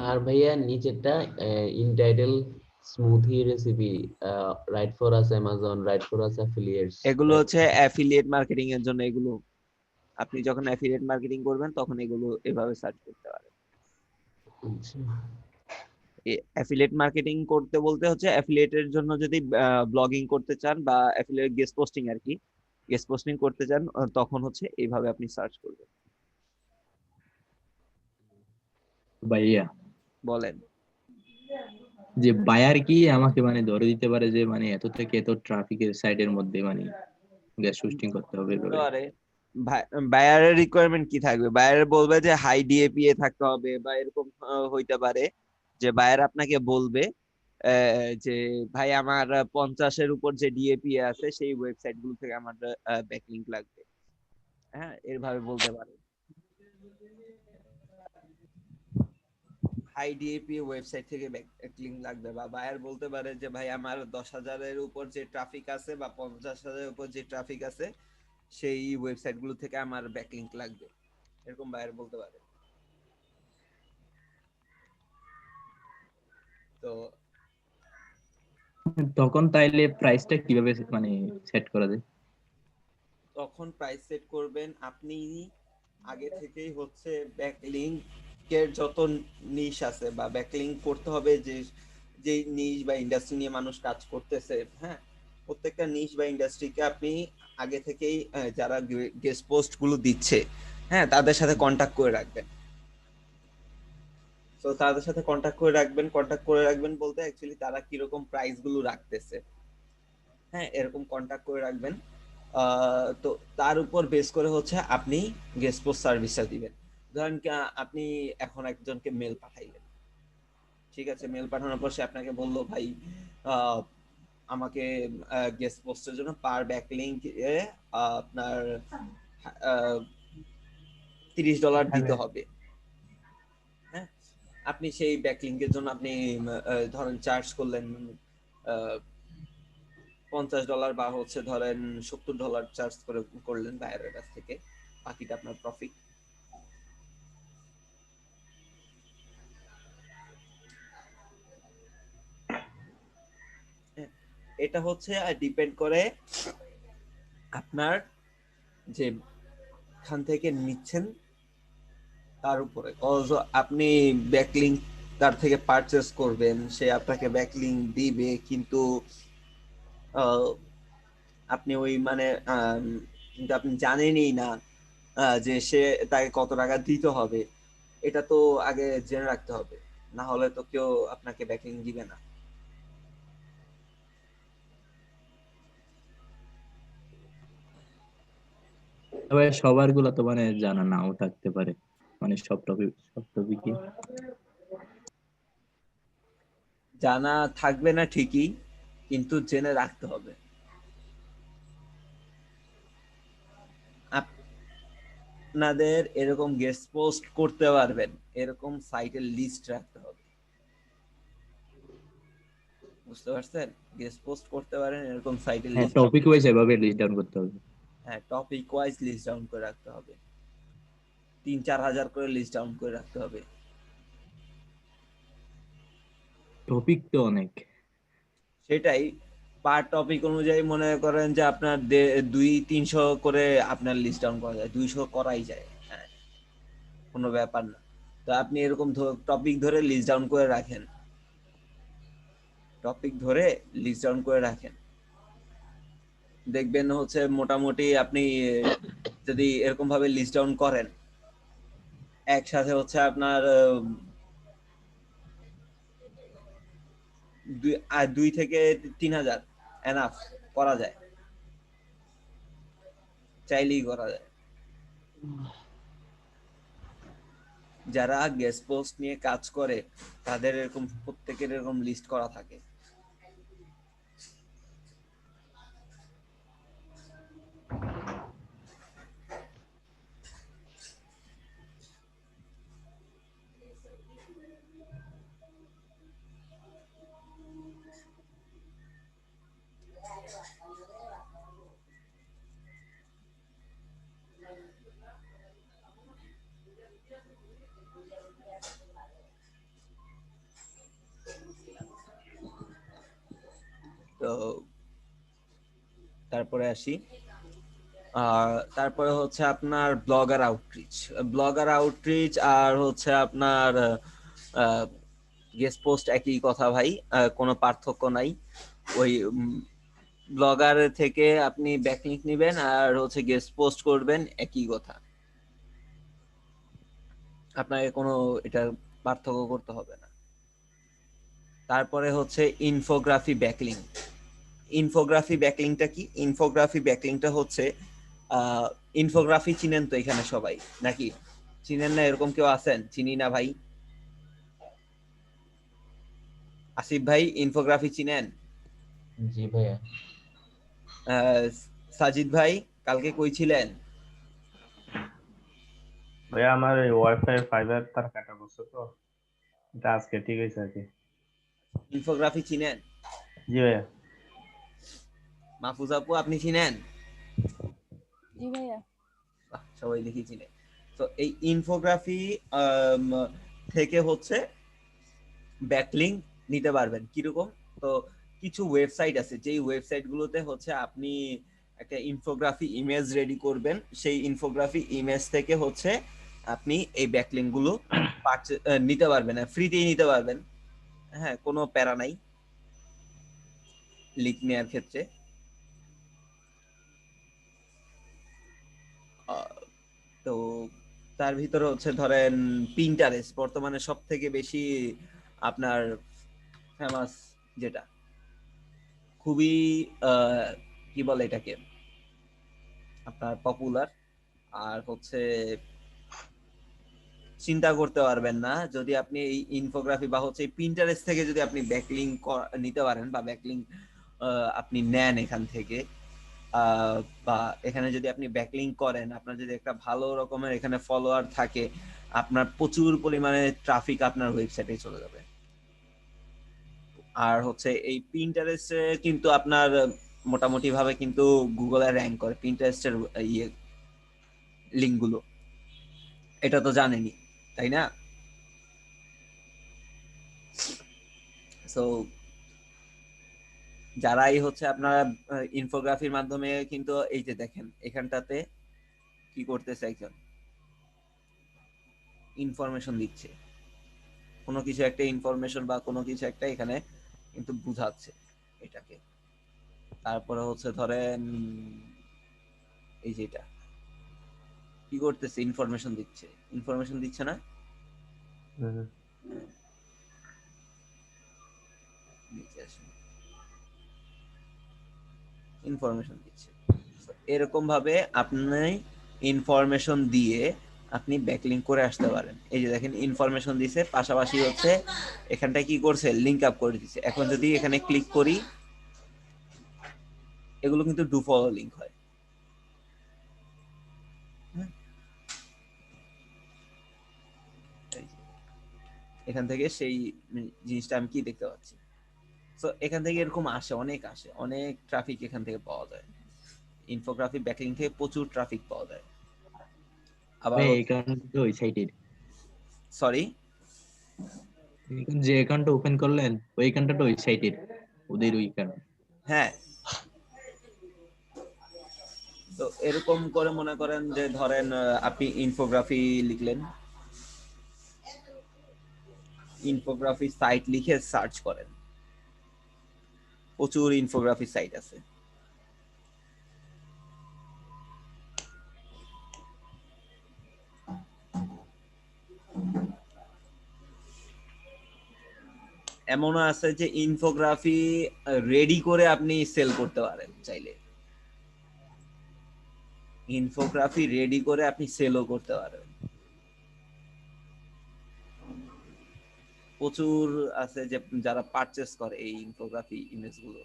আর ভাইয়া নিচেরটা intitle smoothie recipe, write for us Amazon, write for us affiliates, এগুলো রাইট। হচ্ছে অ্যাফিলিয়েট মার্কেটিং এর জন্য। এগুলো আপনি যখন অ্যাফিলিয়েট মার্কেটিং করবেন তখন এগুলো এভাবে সার্চ করতে পারেন। আচ্ছা। অ্যাফিলিয়েট মার্কেটিং করতে বলতে হচ্ছে অ্যাফিলিয়েটের জন্য যদি ব্লগিং করতে চান, বা অ্যাফিলিয়েট গেস্ট পোস্টিং আর কি, গেস্ট পোস্টিং করতে চান, তখন হচ্ছে এইভাবে আপনি সার্চ করবেন। ভাইয়া, বলেন। যে বায়ার কি আমাকে মানে ধরে দিতে পারে যে মানে এত থেকে এত ট্রাফিকের সাইডের মধ্যে মানে গ্যাস হোস্টিং করতে হবে বুঝতে এভাবে? পারে। বায়ারের রিকোয়ারমেন্ট কি থাকবে, বায়ার বলবে যে হাই ডিএপিএ থাকতে হবে, বা এরকম হইতে পারে যে বায়ার আপনাকে বলবে যে ভাই আমার 50-এর উপর যে ডিএপিএ আছে সেই ওয়েবসাইট গুলো থেকে আমার ব্যাকলিংক লাগবে। হ্যাঁ, এভাবে বলতে পারে। হাই ডিএপি ওয়েবসাইট থেকে ব্যাকলিংক লাগবে, বা বায়ার বলতে পারে যে ভাই আমার 10,000-এর উপর যে ট্রাফিক আছে বা 50,000-এর উপর যে ট্রাফিক আছে সেই ওয়েবসাইট গুলো থেকে আমার ব্যাকলিংক লাগবে, এরকম বায়ার বলতে পারে। তো তখন তাইলে প্রাইসটা কিভাবে মানে সেট করা যায়? তখন প্রাইস সেট করবেন আপনি আগে থেকেই হচ্ছে ব্যাকলিংকের যত নিশ আছে, বা ব্যাকলিংক করতে হবে যে যে নিশ বা ইন্ডাস্ট্রি নিয়ে মানুষ কাজ করতেছে, হ্যাঁ, প্রত্যেকটা নিশ বা ইন্ডাস্ট্রিকে আপনি আগে থেকেই যারা গেস্ট পোস্ট গুলো দিচ্ছে, হ্যাঁ, তাদের সাথে কন্টাক্ট করে রাখবেন। তো তাদের সাথে কন্টাক্ট করে রাখবেন বলতে অ্যাকচুয়ালি তারা কিরকম প্রাইস গুলো রাখতেছে, হ্যাঁ, এরকম কন্টাক্ট করে রাখবেন। তো তার উপর বেস করে হচ্ছে আপনি গেস্ট পোস্ট সার্ভিসটা দিবেন। ধরেন কি, আপনি এখন একজনকে মেল পাঠাইলেন, ঠিক আছে, মেল পাঠানোর পর সে আপনাকে বললো ভাই আহ, আমাকে গেস্ট পোস্টের জন্য পার ব্যাকলিংক আপনার আহ, $30 দিতে হবে। হ্যাঁ, আপনি সেই ব্যাকলিংকের জন্য আপনি ধরেন চার্জ করলেন $50 বা হচ্ছে ধরেন $70 চার্জ করে করলেন বায়ারের কাছ থেকে, বাকিটা আপনার প্রফিট। এটা হচ্ছে ডিপেন্ড করে আপনার যে খান থেকে নিচ্ছেন তার উপরে। আপনি ব্যাকলিংক তার থেকে পারচেজ করবেন, সে আপনাকে ব্যাকলিংক দিবে, কিন্তু আপনি ওই মানে কিন্তু আপনি জানেনই না যে সে তাকে কত টাকা দিতে হবে। এটা তো আগে জেনে রাখতে হবে, না হলে তো কেউ আপনাকে ব্যাকলিংক দিবে না। তবে সবার গুলা তো মানে জানা নাও থাকতে পারে, মানে সব টপিকই। জানা থাকবে না ঠিকই, কিন্তু জেনে রাখতে হবে। আপনাদের এরকম গেস্ট পোস্ট করতে পারবেন এরকম সাইটের লিস্ট রাখতে হবে, বুঝতে পারছেন? গেস্ট পোস্ট করতে পারেন এরকম সাইটের হ্যাঁ, লিস্ট, টপিক ওয়াইজ এভাবে লিস্ট ডাউন করতে হবে। হ্যাঁ টপিক ওয়াইজ লিস্ট ডাউন করে রাখতে হবে, 3-4 হাজার করে লিস্ট ডাউন করে রাখতে হবে। টপিক তো অনেক। সেটাই, পার টপিক অনুযায়ী মনে করেন যে আপনার 200-300 করে আপনার লিস্ট ডাউন করা যায়, 200 করাই যায়, হ্যাঁ কোনো ব্যাপার না। তো আপনি এরকম টপিক ধরে লিস্ট ডাউন করে রাখেন, টপিক ধরে লিস্ট ডাউন করে রাখেন, দেখবেন হচ্ছে মোটামুটি আপনি যদি এরকম ভাবে লিস্ট ডাউন করেন একসাথে হচ্ছে আপনার 2 থেকে 3 হাজার এনাফ করা যায়, চাইলেই করা যায়। যারা গেস্ট পোস্ট নিয়ে কাজ করে তাদের এরকম প্রত্যেকের এরকম লিস্ট করা থাকে। তো তারপরে আসি, তারপরে হচ্ছে আপনার ব্লগার আউটরিচ আর হচ্ছে আপনার গেস্ট পোস্ট একই কথা ভাই, কোনো পার্থক্য নাই। ওই ব্লগার থেকে আপনি ব্যাকলিংক নেবেন আর হচ্ছে গেস্ট পোস্ট করবেন, একই কথা, আপনাকে কোনো এটা পার্থক্য করতে হবে না। তারপরে হচ্ছে ইনফোগ্রাফি ব্যাকলিংকটা কি? ইনফোগ্রাফি ব্যাকলিংকটা হচ্ছে ইনফোগ্রাফি চিনেন তো এখানে সবাই নাকি? চিনেন না এরকম কেউ আছেন? চিনি না ভাই। আসিফ ভাই ইনফোগ্রাফি চিনেন? জি ভাইয়া। সাজিদ ভাই কালকে কই ছিলেন? ভাইয়া আমার এই ওয়াইফাই ফাইবার তার কাটা পড়ছে তো, এটা আজকে ঠিক হয়েছে আর কি। ইনফোগ্রাফি চিনেন? জি ভাইয়া। মাহফুজ আপু আপনি চিনেন? জি ভাইয়া। সবাই দেখি চিনে। তো এই ইনফোগ্রাফি থেকে হচ্ছে ব্যাকলিংক নিতে পারবেন কিরকম? তো কিছু ওয়েবসাইট আছে যেই ওয়েবসাইট গুলোতে হচ্ছে আপনি একটা ইনফোগ্রাফি ইমেজ রেডি করবেন, সেই ইনফোগ্রাফি ইমেজ থেকে হচ্ছে আপনি এই ব্যাকলিংক গুলো নিতে পারবেন, ফ্রিতেই নিতে পারবেন, হ্যাঁ কোনো প্যারা নাই লিংক নেওয়ার ক্ষেত্রে। তো তার ভিতরে হচ্ছে ধরেন পিন্টারেস্ট বর্তমানে সব থেকে বেশি আপনার ফেমাস, যেটা খুবই কি বলে এটাকে আপনার পপুলার। আর হচ্ছে চিন্তা করতে পারবেন না যদি আপনি এই ইনফোগ্রাফি বা হচ্ছে পিন্টারেস্ট থেকে যদি আপনি ব্যাকলিংক নিতে পারেন বা ব্যাকলিংক আপনি নেন এখান থেকে, বা এখানে যদি আপনি ব্যাকলিংক করেন, আপনার যদি একটা ভালো রকমের এখানে ফলোয়ার থাকে, আপনার প্রচুর পরিমাণে ট্রাফিক আপনার ওয়েবসাইটে চলে যাবে। আর হচ্ছে এই পিন্টারেস্টে কিন্তু আপনার মোটামুটি ভাবে কিন্তু গুগলে র্যাঙ্ক করে পিন্টারেস্টের ইয়ে লিংক গুলো, এটা তো জানেনি তাই না? সো যারাই হচ্ছে আপনারা ইনফোগ্রাফির মাধ্যমে কিন্তু এই যে দেখেন এখানটাতে কি করতেছে, একজন ইনফরমেশন দিচ্ছে, কোনো কিছু একটা ইনফরমেশন বা কোনো কিছু একটা এখানে কিন্তু বুঝাচ্ছে এটাকে। তারপরে হচ্ছে ধরেন এই যেটা কি করতেছে, ইনফরমেশন দিচ্ছে না? ইনফরমেশন দিচ্ছে। এরকম ভাবে আপনি ইনফরমেশন দিয়ে আপনি ব্যাকলিংক করে আসতে পারেন। এই যে দেখেন ইনফরমেশন দিছে, পাশাপাশি হচ্ছে এখানটা কি করছে, লিংক আপ করে দিচ্ছে। এখন যদি এখানে ক্লিক করি, এগুলো কিন্তু ডু ফলো লিংক হয়। এখান থেকে সেই জিনিসটা আমি কি দেখতে পাচ্ছি। তো এখান থেকে এরকম অনেক ট্রাফিক এখান থেকে পাওয়া যায়। ইনফোগ্রাফি ব্যাকলিংক থেকে প্রচুর ট্রাফিক পাওয়া যায়। আবার এই অ্যাকাউন্ট ওই সাইটের, সরি, যে অ্যাকাউন্টটা ওপেন করলেন ওই অ্যাকাউন্টটা ওই সাইটের, ওদের ওই অ্যাকাউন্ট। হ্যাঁ। তো এরকম করে মনে করেন যে ধরেন আপনি ইনফোগ্রাফি লিখলেন, ইনফোগ্রাফি সাইট লিখে সার্চ করেন, প্রচুর ইনফোগ্রাফি সাইট আছে। এমনও আছে যে ইনফোগ্রাফি রেডি করে আপনি সেল করতে পারেন চাইলে। ইনফোগ্রাফি রেডি করে আপনি সেলও করতে পারেন। প্রচুর আছে যে যারা পারচেজ করে এই ইনফোগ্রাফি ইমেজ গুলো।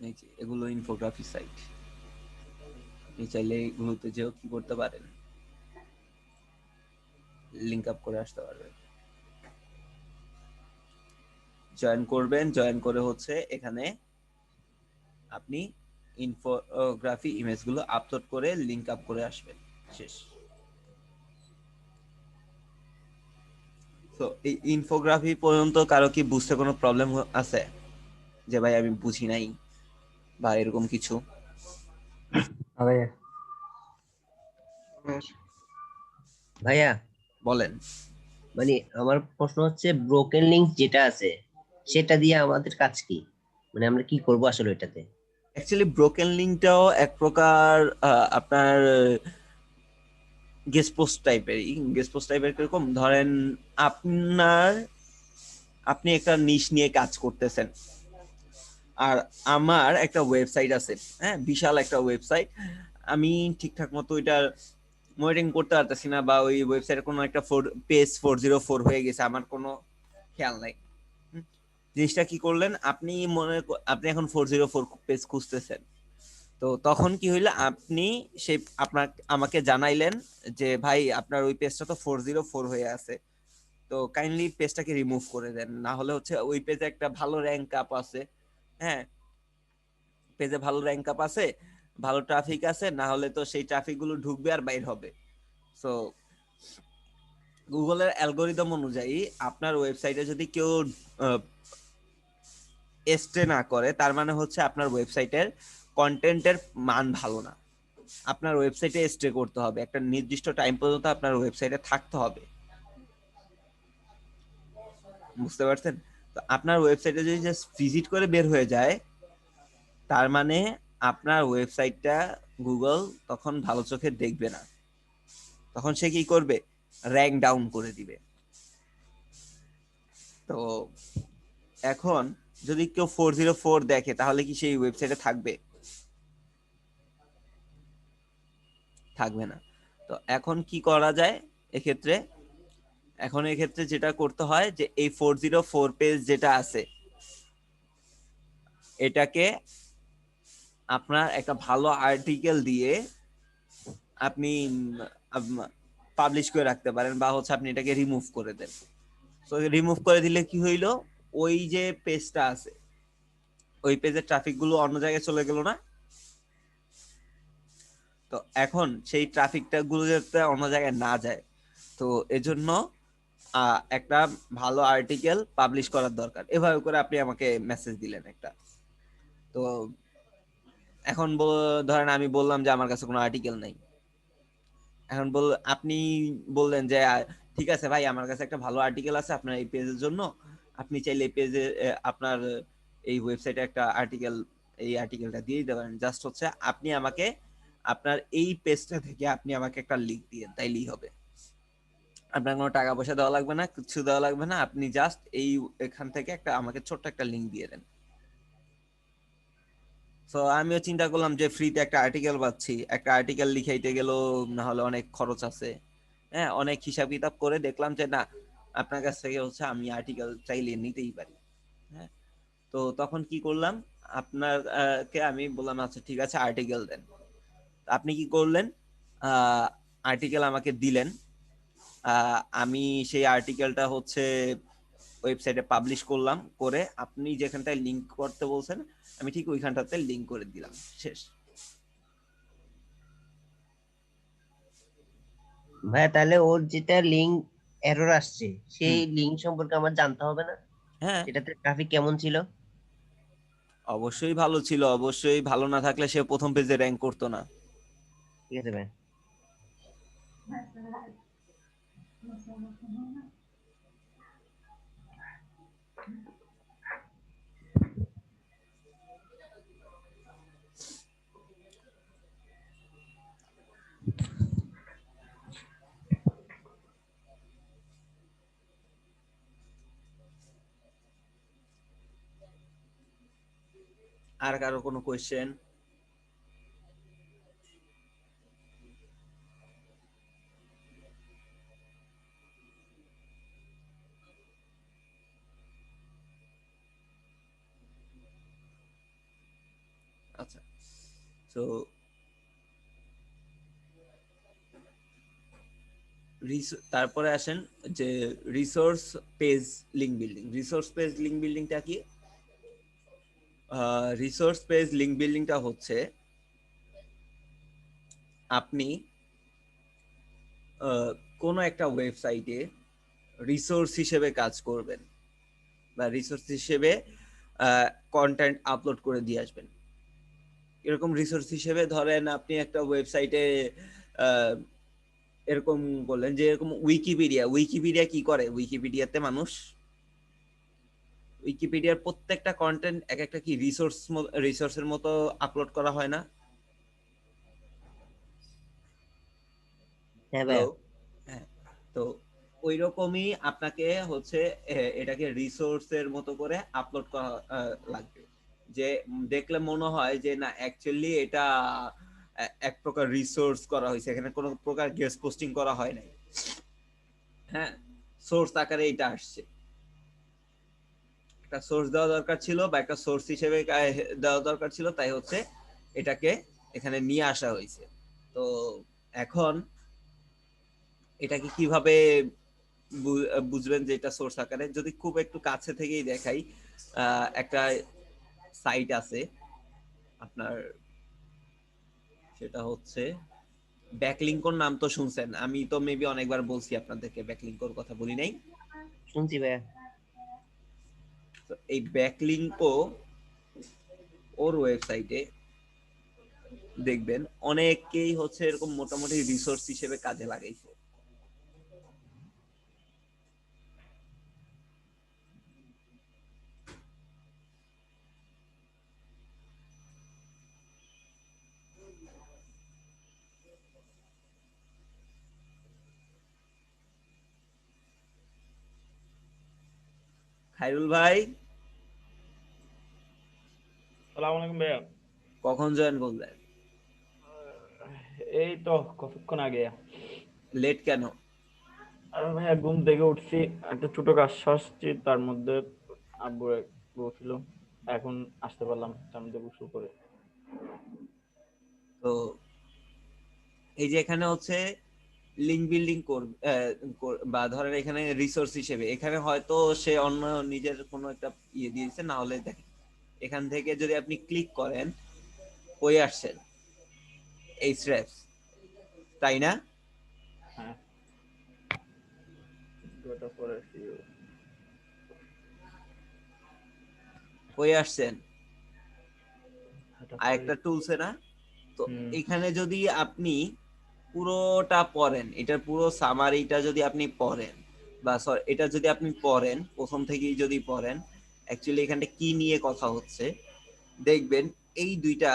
এই যে এগুলো ইনফোগ্রাফি সাইট, আপনি চাইলে এগুলোতে যেও কি করতে পারেন, লিংক আপ করে আসতে পারবেন। জয়েন করবেন, জয়েন করে হচ্ছে এখানে আপনি ইনফোগ্রাফি ইমেজগুলো আপলোড করে লিংক আপ করে আসবেন, শেষ। তো এই ইনফোগ্রাফি পর্যন্ত কারো কি বুঝতে কোনো প্রবলেম আছে যে ভাই আমি বুঝি নাই বা এরকম কিছু? ভাইয়া বলেন। মানে আমার প্রশ্ন হচ্ছে ব্রোকেন লিংক যেটা আছে সেটা দিয়ে আমাদের কাজ কি, মানে আমরা কি করব আসলে এটাতে? অ্যাকচুয়ালি ব্রোকেন লিংকটাও এক প্রকার আপনার গেস্ট পোস্ট টাইপের কিরকম, ধরেন আপনি একটা নিশ নিয়ে কাজ করতেছেন, আর আমার একটা ওয়েবসাইট আছে, হ্যাঁ, বিশাল একটা ওয়েবসাইট, আমি ঠিকঠাক মতো ওইটার মনিটরিং করতে পারতেছি না, বা ওই ওয়েবসাইটে কোনো একটা পেজ 404 হয়ে গেছে, আমার কোনো খেয়াল নাই। জিনিসটা কি করলেন আপনি, আপনি এখন 404 পেজ খুঁজতেছেন, তো তখন কি হইলো, আপনি সেই আমাকে জানাইলেন যে ভাই আপনার ওই পেজটা তো 404 হয়ে আছে, তো কাইন্ডলি পেজটাকে রিমুভ করে দেন, না হলে হচ্ছে ওই পেজে একটা ভালো র্যাঙ্ক আপ আছে, হ্যাঁ, পেজে ভালো র্যাঙ্ক আপ আছে, ভালো ট্রাফিক আছে, না হলে তো সেই ট্রাফিক গুলো ঢুকবে আর বাইর হবে। সো গুগলের অ্যালগোরিদম অনুযায়ী আপনার ওয়েবসাইটে যদি কেউ স্টে না করে, তার মানে হচ্ছে আপনার ওয়েবসাইটের কন্টেন্টের মান ভালো না। আপনার ওয়েবসাইটে স্টে করতে হবে, একটা নির্দিষ্ট টাইম পর্যন্ত আপনার ওয়েবসাইটে থাকতে হবে, বুঝতে পারছেন? তো আপনার ওয়েবসাইটে যদি জাস্ট ভিজিট করে বের হয়ে যায়, তার মানে আপনার ওয়েবসাইটটা গুগল তখন ভালো চোখে দেখবে না। তখন সে কি করবে, র্যাঙ্ক ডাউন করে দিবে। তো এখন যদি কেউ 404 দেখে তাহলে কি সেই ওয়েবসাইটে থাকবে? থাকবে না। তো এখন কি করা যায় এক্ষেত্রে? এখন এক্ষেত্রে যেটা করতে হয় যে এই 404 পেজ যেটা আছে এটাকে আপনার একটা ভালো আর্টিকেল দিয়ে আপনি পাবলিশ করে রাখতে পারেন, বা হচ্ছে আপনি এটাকে রিমুভ করে দেন। তো রিমুভ করে দিলে কি হইলো, ওই যে পেজটা আছে ওই পেজের ট্রাফিক গুলো অন্য জায়গায় চলে গেল না? তো এখন সেই ট্রাফিকটা গুলো যাতে অন্য জায়গায় না যায়, তো এজন্য একটা ভালো আর্টিকেল পাবলিশ করার দরকার। এভাবে করে আপনি আমাকে মেসেজ দিলেন একটা। তো এখন ধরেন আমি বললাম যে আমার কাছে কোনো আর্টিকেল নাই। এখন আপনি বললেন যে ঠিক আছে ভাই, আমার কাছে একটা ভালো আর্টিকেল আছে আপনার এই পেজের জন্য, আপনি চাইলে এই পেজে আপনার এই ওয়েবসাইটে একটা আর্টিকেল, এই আর্টিকেলটা দিয়ে দিতে পারেন। জাস্ট হচ্ছে আপনি আমাকে আপনার এই পেজটা থেকে আপনি আমাকে একটা লিংক দিয়ে তাইলেই হবে। আপনার কোনো টাকা পয়সা দেওয়া লাগবে না, কিছু দেওয়া লাগবে না, আপনি জাস্ট এই এখান থেকে একটা আমাকে ছোট্ট একটা লিংক দিয়ে দেন। তো আমিও চিন্তা করলাম যে ফ্রিতে একটা আর্টিকেল পাচ্ছি, একটা আর্টিকেল লিখাইতে গেলেও না হলে অনেক খরচ আছে। হ্যাঁ, অনেক হিসাব কিতাব করে দেখলাম যে না, আপনার কাছ থেকে হচ্ছে আমি আর্টিকেল চাইলে নিতেই পারি। হ্যাঁ, তো তখন কি করলাম, আপনার কে আমি বললাম আচ্ছা ঠিক আছে আর্টিকেল দেন। আপনি কি করলেন, আর্টিকেল আমাকে দিলেন। আমি সেই আর্টিকেলটা হচ্ছে ওয়েবসাইটে পাবলিশ করলাম, করে আপনি যেখানটায় লিংক করতে বলছেন আমি ঠিক ওইখানটাতে লিংক করে দিলাম, শেষ। ভাইয়া তাহলে ওর যেটা লিংক এরর আসছে সেই হুম, লিংক সম্পর্কে আমার জানতে হবে না? হ্যাঁ এটাতে ট্রাফিক কেমন ছিল? অবশ্যই ভালো ছিল, অবশ্যই ভালো না থাকলে সে প্রথম পেজে র্যাঙ্ক করতো না। ঠিক আছে ভাই। আর কারো কোনো কোয়েশ্চেন? আচ্ছা, তো তারপরে আসেন যে resource page link building. Resource page link বিল্ডিংটা কি? রিসোর্স পেজ লিংক বিল্ডিংটা হচ্ছে আপনি কোনো একটা ওয়েবসাইটে রিসোর্স হিসেবে কাজ করবেন, বা রিসোর্স হিসেবে কন্টেন্ট আপলোড করে দিয়ে আসবেন। এরকম রিসোর্স হিসেবে ধরেন আপনি একটা ওয়েবসাইটে এরকম বললেন যে এরকম উইকিপিডিয়া। উইকিপিডিয়া কি করে, উইকিপিডিয়াতে মানুষ উইকিপিডিয়ার প্রত্যেকটা কন্টেন্ট এক একটা কি রিসোর্সের মতো আপলোড করা হয় না? হ্যাঁ হ্যালো, ভাইয়া। হ্যাঁ। তো ওই রকমই আপনাকে হচ্ছে এটাকে রিসোর্সের মতো করে আপলোড করা লাগবে, যে দেখলে মনে হয় যে না অ্যাকচুয়ালি এটা এক প্রকার রিসোর্স করা হয়েছে, এখানে কোনো প্রকার গেস্ট পোস্টিং করা হয় নাই। হ্যাঁ, সোর্স আকারে এটা আসছে। একটা সোর্স দেওয়া দরকার ছিল, বা একটা সোর্স হিসেবে দেওয়া দরকার ছিল, তাই হচ্ছে এটাকে এখানে নিয়ে আসা হয়েছে। তো এখন এটাকে কিভাবে বুঝবেন যে এটা সোর্স আকারে? যদি খুব একটু কাছে থেকেই দেখাই, একটা সাইট আছে আপনার, সেটা হচ্ছে ব্যাকলিঙ্কর। নাম তো শুনছেন, আমি তো মেবি অনেকবার বলছি আপনাদেরকে, ব্যাকলিঙ্কর কথা বলি নাই? শুনছি ভাইয়া। তো এই ব্যাকলিঙ্কও ওর ওয়েবসাইটে দেখবেন অনেকেই হচ্ছে এরকম মোটামুটি রিসোর্স হিসেবে কাজে লাগাইছে। খাইরুল ভাই সালাম আলাইকুম ভাইয়া। কখন জয়েন করলেন? এই তো কতক্ষণ আগে। লেট কেন? আর ভাইয়া ঘুম থেকে উঠছি, একটা ছোট কাজ সারছি, তার মধ্যে আব্বু বলছিল, এখন আসতে পারলাম তার মধ্যে গোসল করে। তো এই যে এখানে হচ্ছে লিঙ্ক বিল্ডিং বা ধরেন এখানে রিসোর্স হিসেবে এখানে হয়তো সে অন্য নিজের কোনো একটা ইয়ে দিয়েছে, না হলে দেখেন এখান থেকে যদি আপনি ক্লিক করেন কই আসছেন, এই স্ট্রেপস, তাই না? হ্যাঁ, দুটো পরে কই আসছেন এটা আর পরে। একটা টুলসে না? তো হুম, এখানে যদি আপনি পুরোটা পড়েন, এটার পুরো সামারিটা যদি আপনি পড়েন, বা সরি এটা যদি আপনি পড়েন প্রথম থেকেই যদি পড়েন, অ্যাকচুয়ালি এখানে কি নিয়ে কথা হচ্ছে দেখবেন। এই দুইটা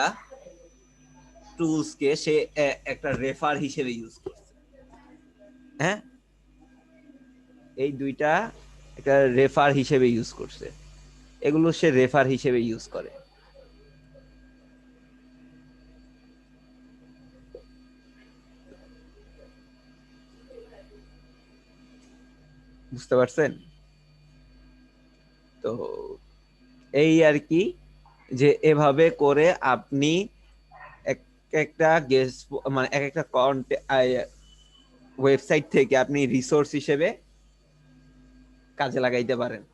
টুলসকে সে একটা রেফার হিসেবে ইউজ করছে। হ্যাঁ, এই দুইটা একটা রেফার হিসেবে ইউজ করছে, এগুলো সে রেফার হিসেবে ইউজ করে। বুঝতে পারছেন? তো এই আর কি, যে এভাবে করে আপনি এক একটা গেস্ট মানে এক একটা ওয়েবসাইট থেকে আপনি রিসোর্স হিসেবে কাজে লাগাইতে পারেন।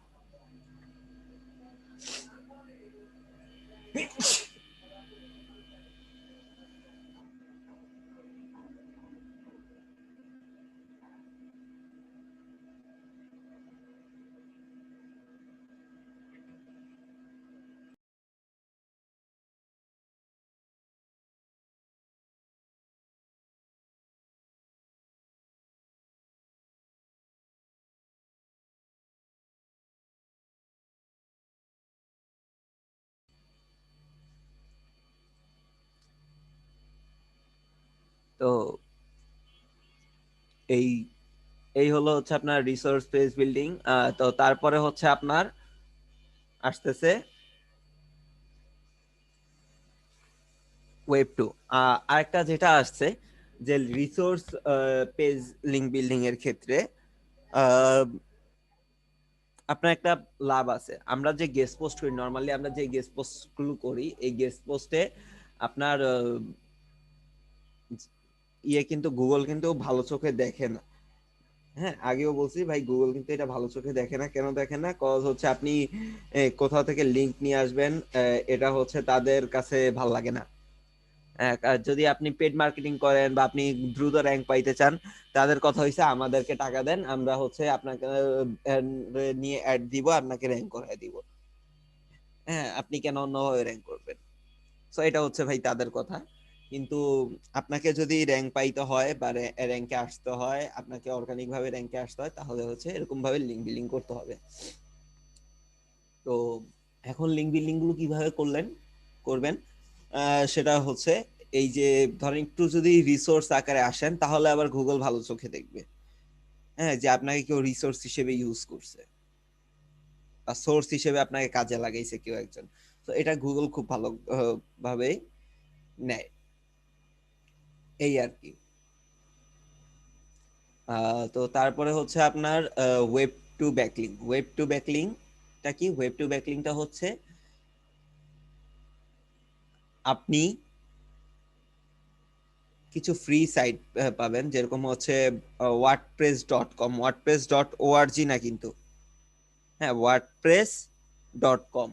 তো এই এই হলো হচ্ছে আপনার রিসোর্স পেজ বিল্ডিং। তো তারপরে হচ্ছে আপনার আসতেছে ওয়েব টু। আরেকটা যেটা আসছে যে রিসোর্স পেজ লিঙ্ক বিল্ডিং এর ক্ষেত্রে আহ, আপনার একটা লাভ আছে। আমরা যে গেস্ট পোস্ট করি, নর্মালি আমরা যে গেস্ট পোস্ট গুলো করি, এই গেস্ট পোস্টে আপনার ইয়ে কিন্তু গুগল কিন্তু ভালো চোখে দেখে না। হ্যাঁ, আগেও বলছি ভাই, গুগল কিন্তু এটা ভালো চোখে দেখে না। কেন দেখে না? কজ হচ্ছে আপনি কোথাও থেকে লিংক নিয়ে আসবেন, এটা হচ্ছে তাদের কাছে ভাল লাগে না। আর যদি আপনি পেড মার্কেটিং করেন বা আপনি দ্রুত র্যাঙ্ক পাইতে চান, তাদের কথা হইছে আমাদেরকে টাকা দেন, আমরা হচ্ছে আপনাকে নিয়ে অ্যাড দিব, আপনাকে র্যাঙ্ক করায় দিব। হ্যাঁ, আপনি কেন অন্যভাবে র্যাঙ্ক করবেন? সো এটা হচ্ছে ভাই তাদের কথা। কিন্তু আপনাকে যদি র্যাঙ্ক পাইতে হয় বা র্যাঙ্কে আসতে হয়, আপনাকে অর্গানিক ভাবে র্যাঙ্কে আসতে হয়, তাহলে হচ্ছে এরকম ভাবে লিঙ্ক বিল্ডিং করতে হবে। তো এখন লিঙ্ক বিল্ডিং গুলো কিভাবে করবেন সেটা হচ্ছে এই যে ধরেন একটু যদি রিসোর্স আকারে আসেন, তাহলে আবার গুগল ভালো চোখে দেখবে। হ্যাঁ, যে আপনাকে কেউ রিসোর্স হিসেবে ইউজ করছে বা সোর্স হিসেবে আপনাকে কাজে লাগাইছে কেউ একজন। তো এটা গুগল খুব ভালো ভাবে নেয়, এই আর কি। তো তারপরে হচ্ছে আপনার web two backlink. Web two ব্যাকলিংটা কি? ওয়েব টু ব্যাকলিংটা হচ্ছে আপনি কিছু ফ্রি সাইট পাবেন, যেরকম হচ্ছে wordpress.com, wordpress.org না কিন্তু, হ্যাঁ wordpress.com।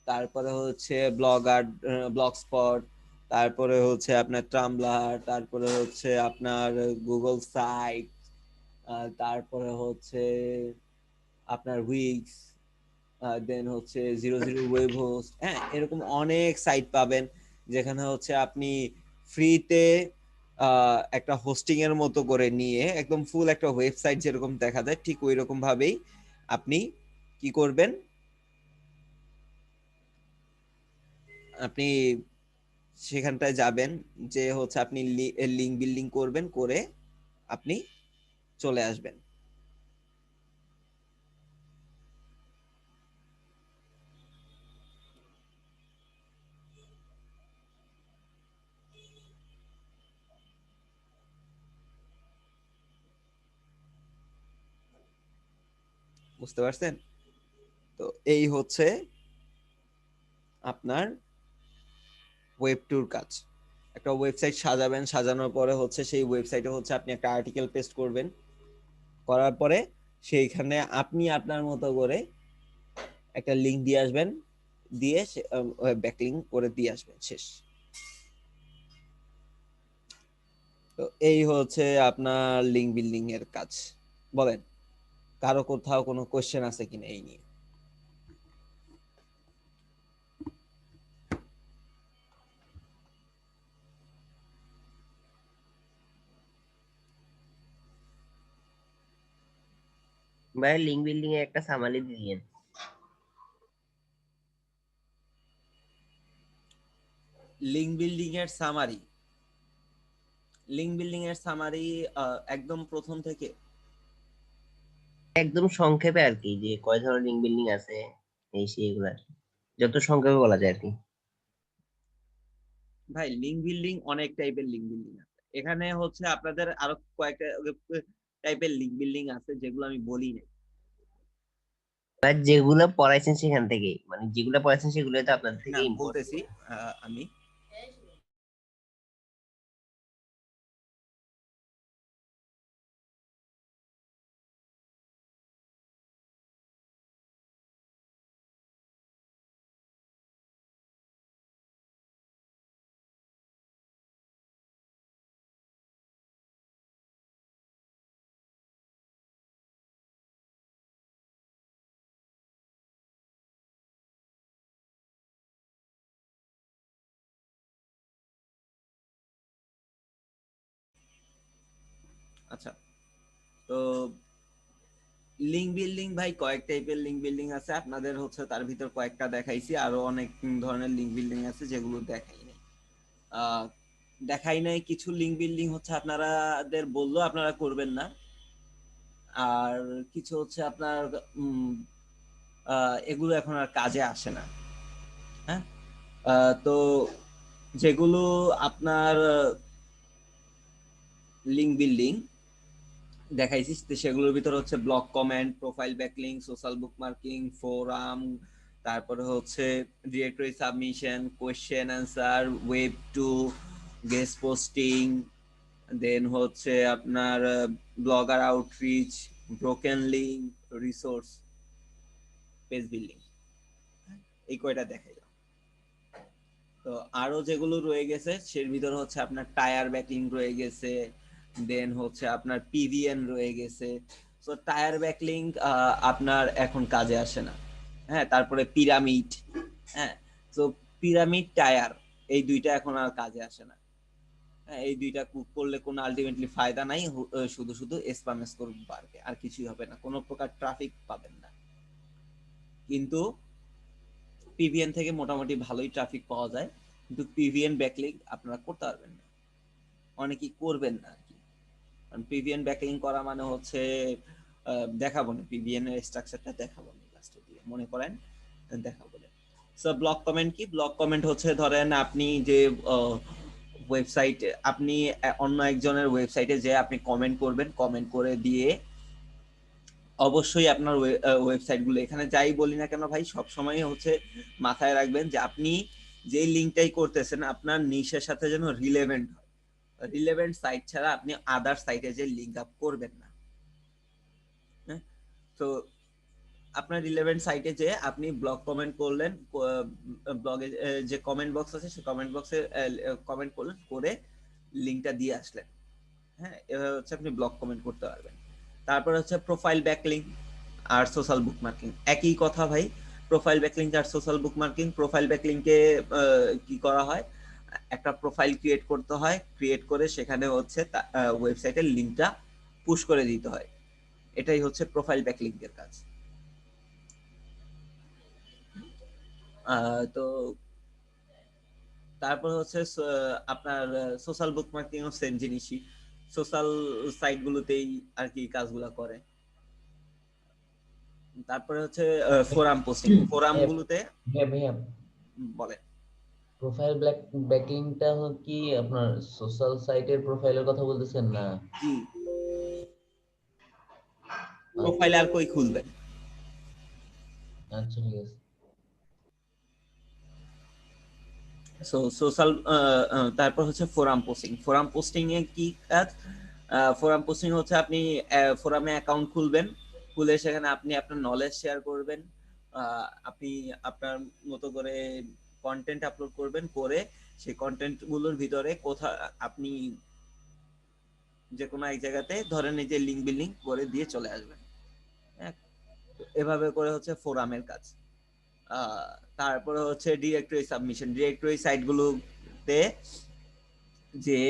তারপরে হচ্ছে ব্লগস্পট, তারপরে হচ্ছে আপনার ট্রামব্লার, তারপরে হচ্ছে আপনার গুগল সাইট, তারপরে হচ্ছে আপনার উইক্স, দেন হচ্ছে 00 ওয়েব হোস্ট। হ্যাঁ, এরকম অনেক সাইট পাবেন যেখানে হচ্ছে আপনি ফ্রিতে একটা হোস্টিং এর মতো করে নিয়ে একদম ফুল একটা ওয়েবসাইট যেরকম দেখা যায় ঠিক ওই রকম ভাবেই আপনি কি করবেন, আপনি সেখানটায় যাবেন, যে হচ্ছে আপনি লিঙ্ক বিল্ডিং করবেন, করে আপনি চলে আসবেন। বুঝতে পারছেন? তো এই হচ্ছে আপনার ওয়েব টুর কাজ। একটা ওয়েবসাইট সাজাবেন, সাজানোর পরে হচ্ছে সেই ওয়েবসাইটে হচ্ছে আপনি একটা আর্টিকেল পেস্ট করবেন, করার পরে সেইখানে আপনি আপনার মতো করে একটা লিংক দিয়ে আসবেন, দিয়ে ব্যাকলিংক করে দিয়ে আসবেন, শেষ। তো এই হচ্ছে আপনার লিংক বিল্ডিং এর কাজ। বলেন কারো কোথাও কোনো কোশ্চেন আছে কিনা এই নিয়ে? ভাই লিঙ্ক বিল্ডিং এর একটা সামারি দিয়েন। লিংক বিল্ডিং এর সামারি, লিংক বিল্ডিং এর সামারি একদম প্রথম থেকে একদম সংক্ষেপে আর কি, যে কয় ধরনের লিঙ্ক বিল্ডিং আছে এই সেইগুলো আর কি। যত সংক্ষেপে বলা যায় আর কি। ভাই লিংক বিল্ডিং অনেক টাইপের লিংক বিল্ডিং আছে, এখানে হচ্ছে আপনাদের আরো কয়েকটা টাইপের লিংক বিল্ডিং আছে যেগুলো আমি বলি নাই। আর যেগুলো পড়াইছেন সেখান থেকে, মানে যেগুলো পড়াইছেন সেগুলো তো আপনাদের না থেকে ইম্পোর্ট। বলতেছি আমি আচ্ছা, তো লিংক বিল্ডিং ভাই কয়েক টাইপের লিংক বিল্ডিং আছে, আপনাদের হচ্ছে তার ভিতর কয়েকটা দেখাইছি, আরো অনেক ধরনের লিংক বিল্ডিং আছে যেগুলো দেখাই নাই। দেখাই নাই কিছু লিংক বিল্ডিং হচ্ছে আপনাদের বললো আপনারা করবেন না, আর কিছু হচ্ছে আপনার এগুলো এখন আর কাজে আসে না। হ্যাঁ, তো যেগুলো আপনার লিংক বিল্ডিং দেখাইছি সেগুলোর ভিতরে হচ্ছে blog comment, profile backlink, social bookmarking, forum, তারপরে হচ্ছে directory submission, question answer, web two, guest posting, then হচ্ছে আপনার blogger outreach, broken link, resource, page building, এই কয়টা দেখাইলাম। তো আরো যেগুলো রয়ে গেছে সের ভিতরে হচ্ছে আপনার টায়ার ব্যাকলিং রয়ে গেছে, দেন হচ্ছে আপনার পিভিএন রয়ে গেছে। তো টায়ার ব্যাকলিং আপনার এখন কাজে আসে না। হ্যাঁ, তারপরে পিরামিড, হ্যাঁ, তো পিরামিড টায়ার এই দুইটা এখন আর কাজে আসে না। হ্যাঁ, এই দুইটা করলে কোনো আলটিমেটলি ফায়দা নাই, শুধু শুধু স্প্যাম স্কোর বাড়বে, আর কিছুই হবে না, কোনো প্রকার ট্রাফিক পাবেন না। কিন্তু পিভিএন থেকে মোটামুটি ভালোই ট্রাফিক পাওয়া যায়, কিন্তু পিভিএন ব্যাকলিং আপনারা করতে পারবেন না, অনেকেই করবেন না আর কি। কারণ পিভিএন ব্যাকলিং করা মানে হচ্ছে দেখাবো না, পিভিএন এর স্ট্রাকচারটা দেখাবো না লাস্টে দিয়ে, মনে করেন দেখাবো না। সো ব্লক কমেন্ট কি? ব্লক কমেন্ট হচ্ছে ধরেন আপনি যে ওয়েবসাইটে, আপনি অন্য একজনের ওয়েবসাইটে যে আপনি কমেন্ট করবেন, কমেন্ট করে দিয়ে অবশ্যই আপনার ওয়েবসাইট গুলো, এখানে যাই বলি না কেন ভাই, সবসময় হচ্ছে মাথায় রাখবেন যে আপনি যে লিঙ্কটাই করতেছেন আপনার নিশের সাথে যেন রিলেভেন্ট হয়। রিলেভেন্ট সাইট ছাড়া আপনি আদার সাইটে যে লিঙ্ক আপ করবেন না। হ্যাঁ, তো আপনার রিলেভেন্ট সাইটে যে আপনি ব্লগ কমেন্ট করলেন, ব্লগে যে কমেন্ট বক্স আছে সেই কমেন্ট বক্সে কমেন্ট করলেন, করে লিঙ্কটা দিয়ে আসলেন। হ্যাঁ, এভাবে হচ্ছে আপনি ব্লগ কমেন্ট করতে পারবেন। তারপর হচ্ছে প্রোফাইল ব্যাকলিংক আর সোশ্যাল বুকমার্কিং, একই কথা ভাই। প্রোফাইল ব্যাকলিংক আর সোশ্যাল বুকমার্কিং, প্রোফাইল ব্যাকলিংকে কি করা হয়, একটা প্রোফাইল ক্রিয়েট করতে হয়, ক্রিয়েট করে সেখানে হচ্ছে ওয়েবসাইটের লিঙ্কটা পুশ করে দিতে হয়, এটাই হচ্ছে প্রোফাইল ব্যাকলিংকের কাজ। তো তারপর হচ্ছে আপনার সোশ্যাল বুকমার্কিং ও সেম জিনিসই, সোশ্যাল সাইট গুলোতেই আর কি কাজগুলো করে। তারপরে হচ্ছে ফোরাম পোস্টিং, ফোরাম গুলোতে হ্যাঁ ভাইয়া, বলে প্রোফাইল ব্যাকলিংটা কি আপনার সোশ্যাল সাইটের প্রোফাইলের কথা বলতেছেন না? জি, প্রোফাইল আর কই খুলবেন, আচ্ছা ঠিক আছে। সোশ্যাল, তারপর হচ্ছে ফোরাম পোস্টিং। ফোরাম পোস্টিং এ কি কাজ? ফোরাম পোস্টিং হচ্ছে আপনি ফোরামে অ্যাকাউন্ট খুলবেন, খুলে সেখানে আপনি আপনার নলেজ শেয়ার করবেন, আপনি আপনার মতো করে কন্টেন্ট আপলোড করবেন, করে সেই কন্টেন্ট গুলোর ভিতরে কোথা আপনি যে কোনো এক জায়গাতে ধরেন এই যে লিঙ্ক বিল্ডিং করে দিয়ে চলে আসবেন। হ্যাঁ, এভাবে করে হচ্ছে ফোরামের কাজ। তারপরে হচ্ছে ডিরেক্টরি সাবমিশন। ডিরেক্টরি সাইটগুলোতে যে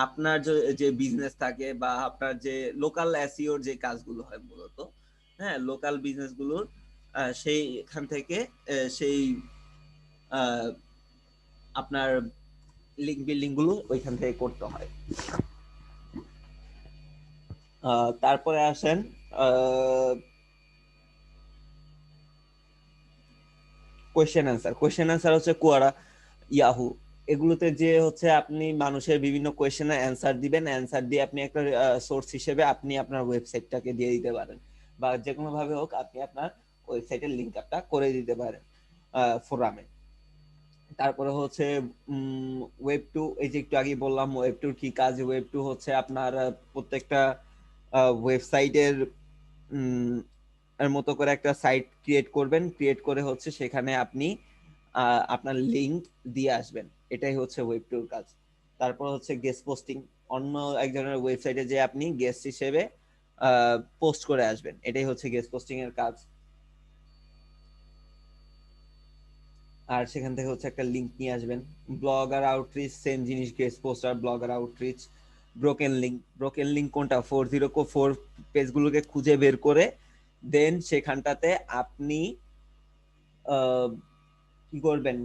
আপনার যে বিজনেস থাকে বা আপনার যে লোকাল এসইওর যে কাজগুলো হয় মূলত, হ্যাঁ, লোকাল বিজনেস গুলোর সেইখান থেকে সেই আপনার লিঙ্ক বিল্ডিং গুলো ওইখান থেকে করতে হয়। তারপরে আসেন কোয়েশ্চেন অ্যান্সার। কোয়েশ্চেন অ্যান্সার হচ্ছে কোয়ারা, ইয়াহু, এগুলোতে যে হচ্ছে আপনি মানুষের বিভিন্ন কোয়েশ্চেনের অ্যান্সার দিবেন, অ্যান্সার দিয়ে আপনি একটা সোর্স হিসেবে আপনি আপনার ওয়েবসাইটটাকে দিয়ে দিতে পারেন, বা যে কোনো ভাবে হোক আপনি আপনার ওয়েবসাইটের লিঙ্ক আপটা করে দিতে পারেন ফোরামে। তারপরে হচ্ছে ওয়েব টু, এই যে একটু আগে বললাম ওয়েব টুর কি কাজ। ওয়েব টু হচ্ছে আপনার প্রত্যেকটা ওয়েবসাইটের এর মতো করে একটা সাইট ক্রিয়েট করবেন, ক্রিয়েট করে হচ্ছে সেখানে আপনি আপনার লিংক দিয়ে আসবেন, এটাই হচ্ছে ওয়েব টুর কাজ। তারপর হচ্ছে গেস্ট পোস্টিং, অন্য একজনের ওয়েবসাইটে যে আপনি গেস্ট হিসেবে পোস্ট করে আসবেন, এটাই হচ্ছে গেস্ট পোস্টিং এর কাজ। আর সেখান থেকে হচ্ছে একটা লিংক নিয়ে আসবেন। ব্লগার আউটরিচ সেম জিনিস, guest poster, blogger outreach. Broken link, broken link কোনটা? 404 পেজগুলোকে খুঁজে বের করে দেন সেখানটাতে আপনি কি করবেন,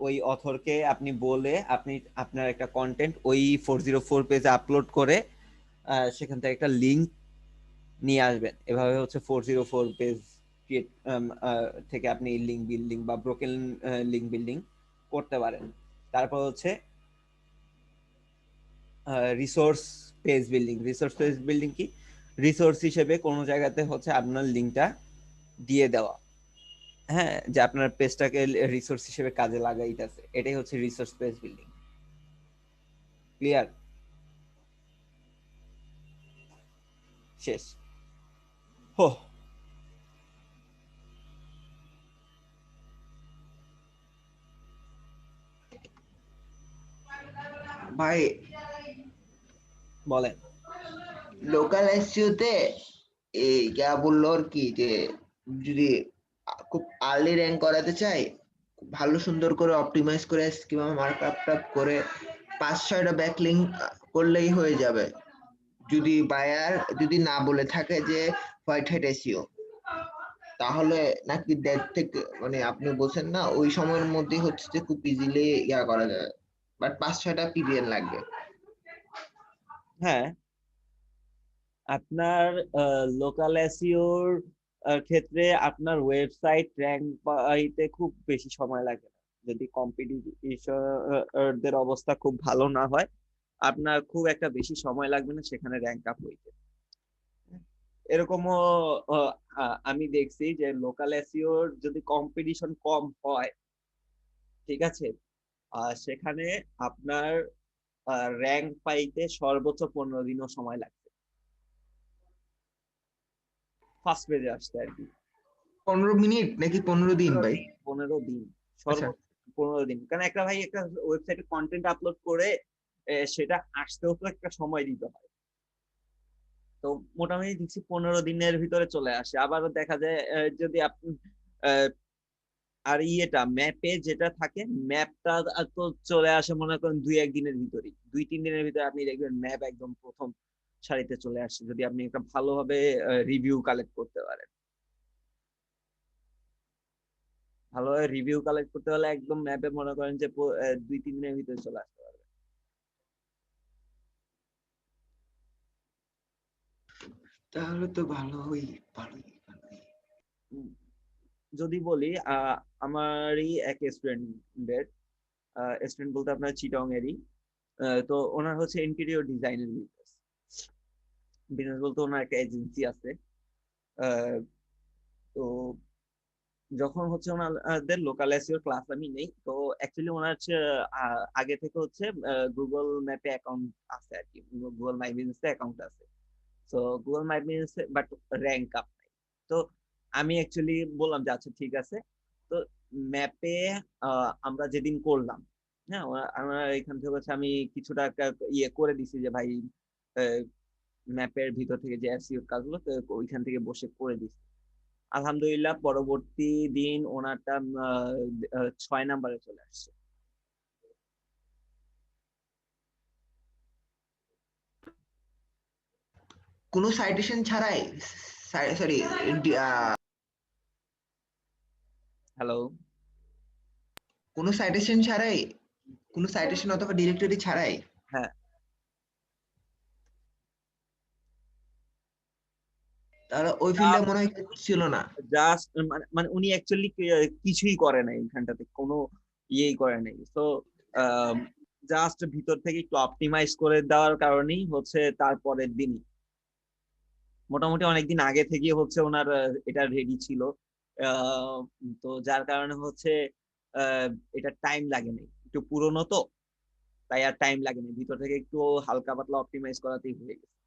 ওই অথরকে আপনি বলে আপনি আপনার একটা কন্টেন্ট ওই 404 পেজে আপলোড করে সেখান থেকে একটা লিংক নিয়ে আসবেন। এভাবে হচ্ছে 404 পেজ ক্রিয়েট থেকে আপনি লিংক বিল্ডিং বা ব্রোকেন লিংক বিল্ডিং করতে পারেন। তারপর হচ্ছে resource page building. Resource page building কি? রিসোর্স হিসেবে কোনো জায়গাতে হচ্ছে আপনার লিংকটা দিয়ে দেওয়া, হ্যাঁ, যে আপনার পেজটাকে রিসোর্স হিসেবে কাজে লাগাইতেছে, এটাই হচ্ছে রিসোর্স পেজ বিল্ডিং। ক্লিয়ার? শেষ। হো, ভাই বলেন। লোকাল এসইওতে এই যা বললো আর কি, যে যদি খুব আর্লি র্যাঙ্ক করাতে চাই, ভালো সুন্দর করে অপটিমাইজ করে কিভাবে মার্কআপ করে 5-6টা ব্যাকলিংক করলেই হয়ে যাবে, যদি বায়ার যদি না বলে থাকে যে হোয়াইট হ্যাট এসইও, তাহলে নাকি দেড় থেকে, মানে আপনি বলছেন না ওই সময়ের মধ্যেই হচ্ছে যে খুব ইজিলি ইয়া করা যায়, বাট 5-6টা পিরিয়ড লাগবে। হ্যাঁ, আপনার লোকাল এসইওর ক্ষেত্রে আপনার ওয়েবসাইট র্যাঙ্ক পাইতে খুব বেশি সময় লাগে না। যদি কম্পিটিটরদের অবস্থা খুব ভালো না হয়, আপনার খুব একটা বেশি সময় লাগবে না সেখানে র্যাঙ্ক আপ হইতে। এরকমও আমি দেখছি যে লোকাল এসইওর যদি কম্পিটিশন কম হয়, ঠিক আছে, সেখানে আপনার র্যাঙ্ক পাইতে সর্বোচ্চ 15 দিনও সময় লাগবে ফার্স্ট পেজে আসতে আর কি। 15 মিনিট নাকি 15 দিন ভাই? 15 দিন, আচ্ছা, সর্বোচ্চ 15 দিন। কারণ একটা ভাই একটা ওয়েবসাইটে কন্টেন্ট আপলোড করে সেটা আসতেও তো একটা সময় দিতে হয়। তো মোটামুটি দেখছি 15 দিনের ভিতরে চলে আসে। আবারও দেখা যায় যদি আপনি আর ইয়েটা ম্যাপে যেটা থাকে, ম্যাপটা তো চলে আসে মনে করেন 2-1 দিনের ভিতরেই, 2-3 দিনের ভিতরে আপনি দেখবেন ম্যাপ একদম প্রথম সারিতে চলে আসছে, যদি আপনি একটা ভালোভাবে রিভিউ কালেক্ট করতে পারেন। ভালোভাবে রিভিউ কালেক্ট করতে হলে একদম ম্যাপে মনে করেন যে 2-3 দিনের ভিতরে চলে আসতে পারবে। তাহলে তো ভালোই ভালোই ভালোই। উম, যদি বলি আমারই এক স্টুডেন্টের, স্টুডেন্ট বলতে আপনার চিটং এরই, তো ওনার হচ্ছে ইন্টেরিয়র ডিজাইনের বিজনেস। বিজনেস বলতে ওনার একটা এজেন্সি আছে। তো যখন হচ্ছে ওনাদের লোকাল এসইও ক্লাস আমি নেই, তো অ্যাকচুয়ালি ওনার হচ্ছে আগে থেকে হচ্ছে গুগল ম্যাপে অ্যাকাউন্ট আছে আর কি, গুগল মাই বিজনেস অ্যাকাউন্ট আছে। তো Google my business but rank up নাই। তো আমি অ্যাকচুয়ালি বললাম যে আচ্ছা ঠিক আছে। তো ম্যাপে আমরা যেদিন করলাম, হ্যাঁ আমরা এখান থেকে হচ্ছে আমি কিছুটা ইয়ে করে দিছি যে ভাই ম্যাপের ভিতর থেকে যে এসইও কাজগুলো তো ওইখান থেকে বসে করে দিছি। আলহামদুলিল্লাহ পরবর্তী দিন ওনারটা 6 নাম্বারে চলে আসছে। কোনো সাইটেশন ছাড়াই, সরি, হ্যালো, কোনো সাইটেশন ছাড়াই, কোনো সাইটেশন অথবা ডিরেক্টরি ছাড়াই? হ্যাঁ তাহলে ওই ফিল্ডে মনে হয় ছিল না। জাস্ট মানে উনি অ্যাকচুয়ালি কিছুই করে নাই এখানটাতে, কোনো ইয়েই করে নাই। তো জাস্ট ভিতর থেকে একটু অপটিমাইজ করে দেওয়ার কারণেই হচ্ছে তারপরের দিনই মোটামুটি অনেকদিন আগে থেকে হচ্ছে ওনার এটা রেডি ছিল। তো যার কারণে হচ্ছে এটা টাইম লাগে নাই, একটু পুরনো তো তাই আর টাইম লাগে না, ভিতর থেকে একটু হালকা পাতলা অপটিমাইজ করাতেই হয়ে গেছে।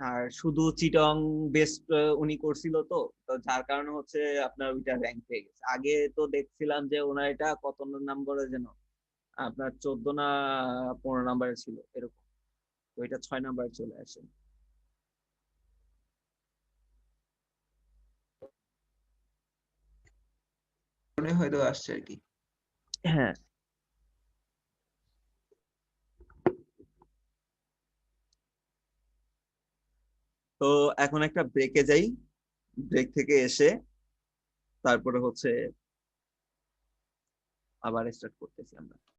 আর শুধু চিটং বেস্ট উনি করছিল, তো তো যার কারণে হচ্ছে আপনার ওইটা র্যাঙ্ক পেয়ে গেছে। আগে তো দেখছিলাম যে ওনার এটা কত নম্বরে যেন আপনার 14 না 15 নম্বরে ছিল এরকম, তো এটা 6 নম্বরে চলে আসে। মনে হয়তো আসছে আর কি। হ্যাঁ, তো এখন একটা ব্রেকে যাই, ব্রেক থেকে এসে তারপরে হচ্ছে আবার স্টার্ট করতেছি আমরা।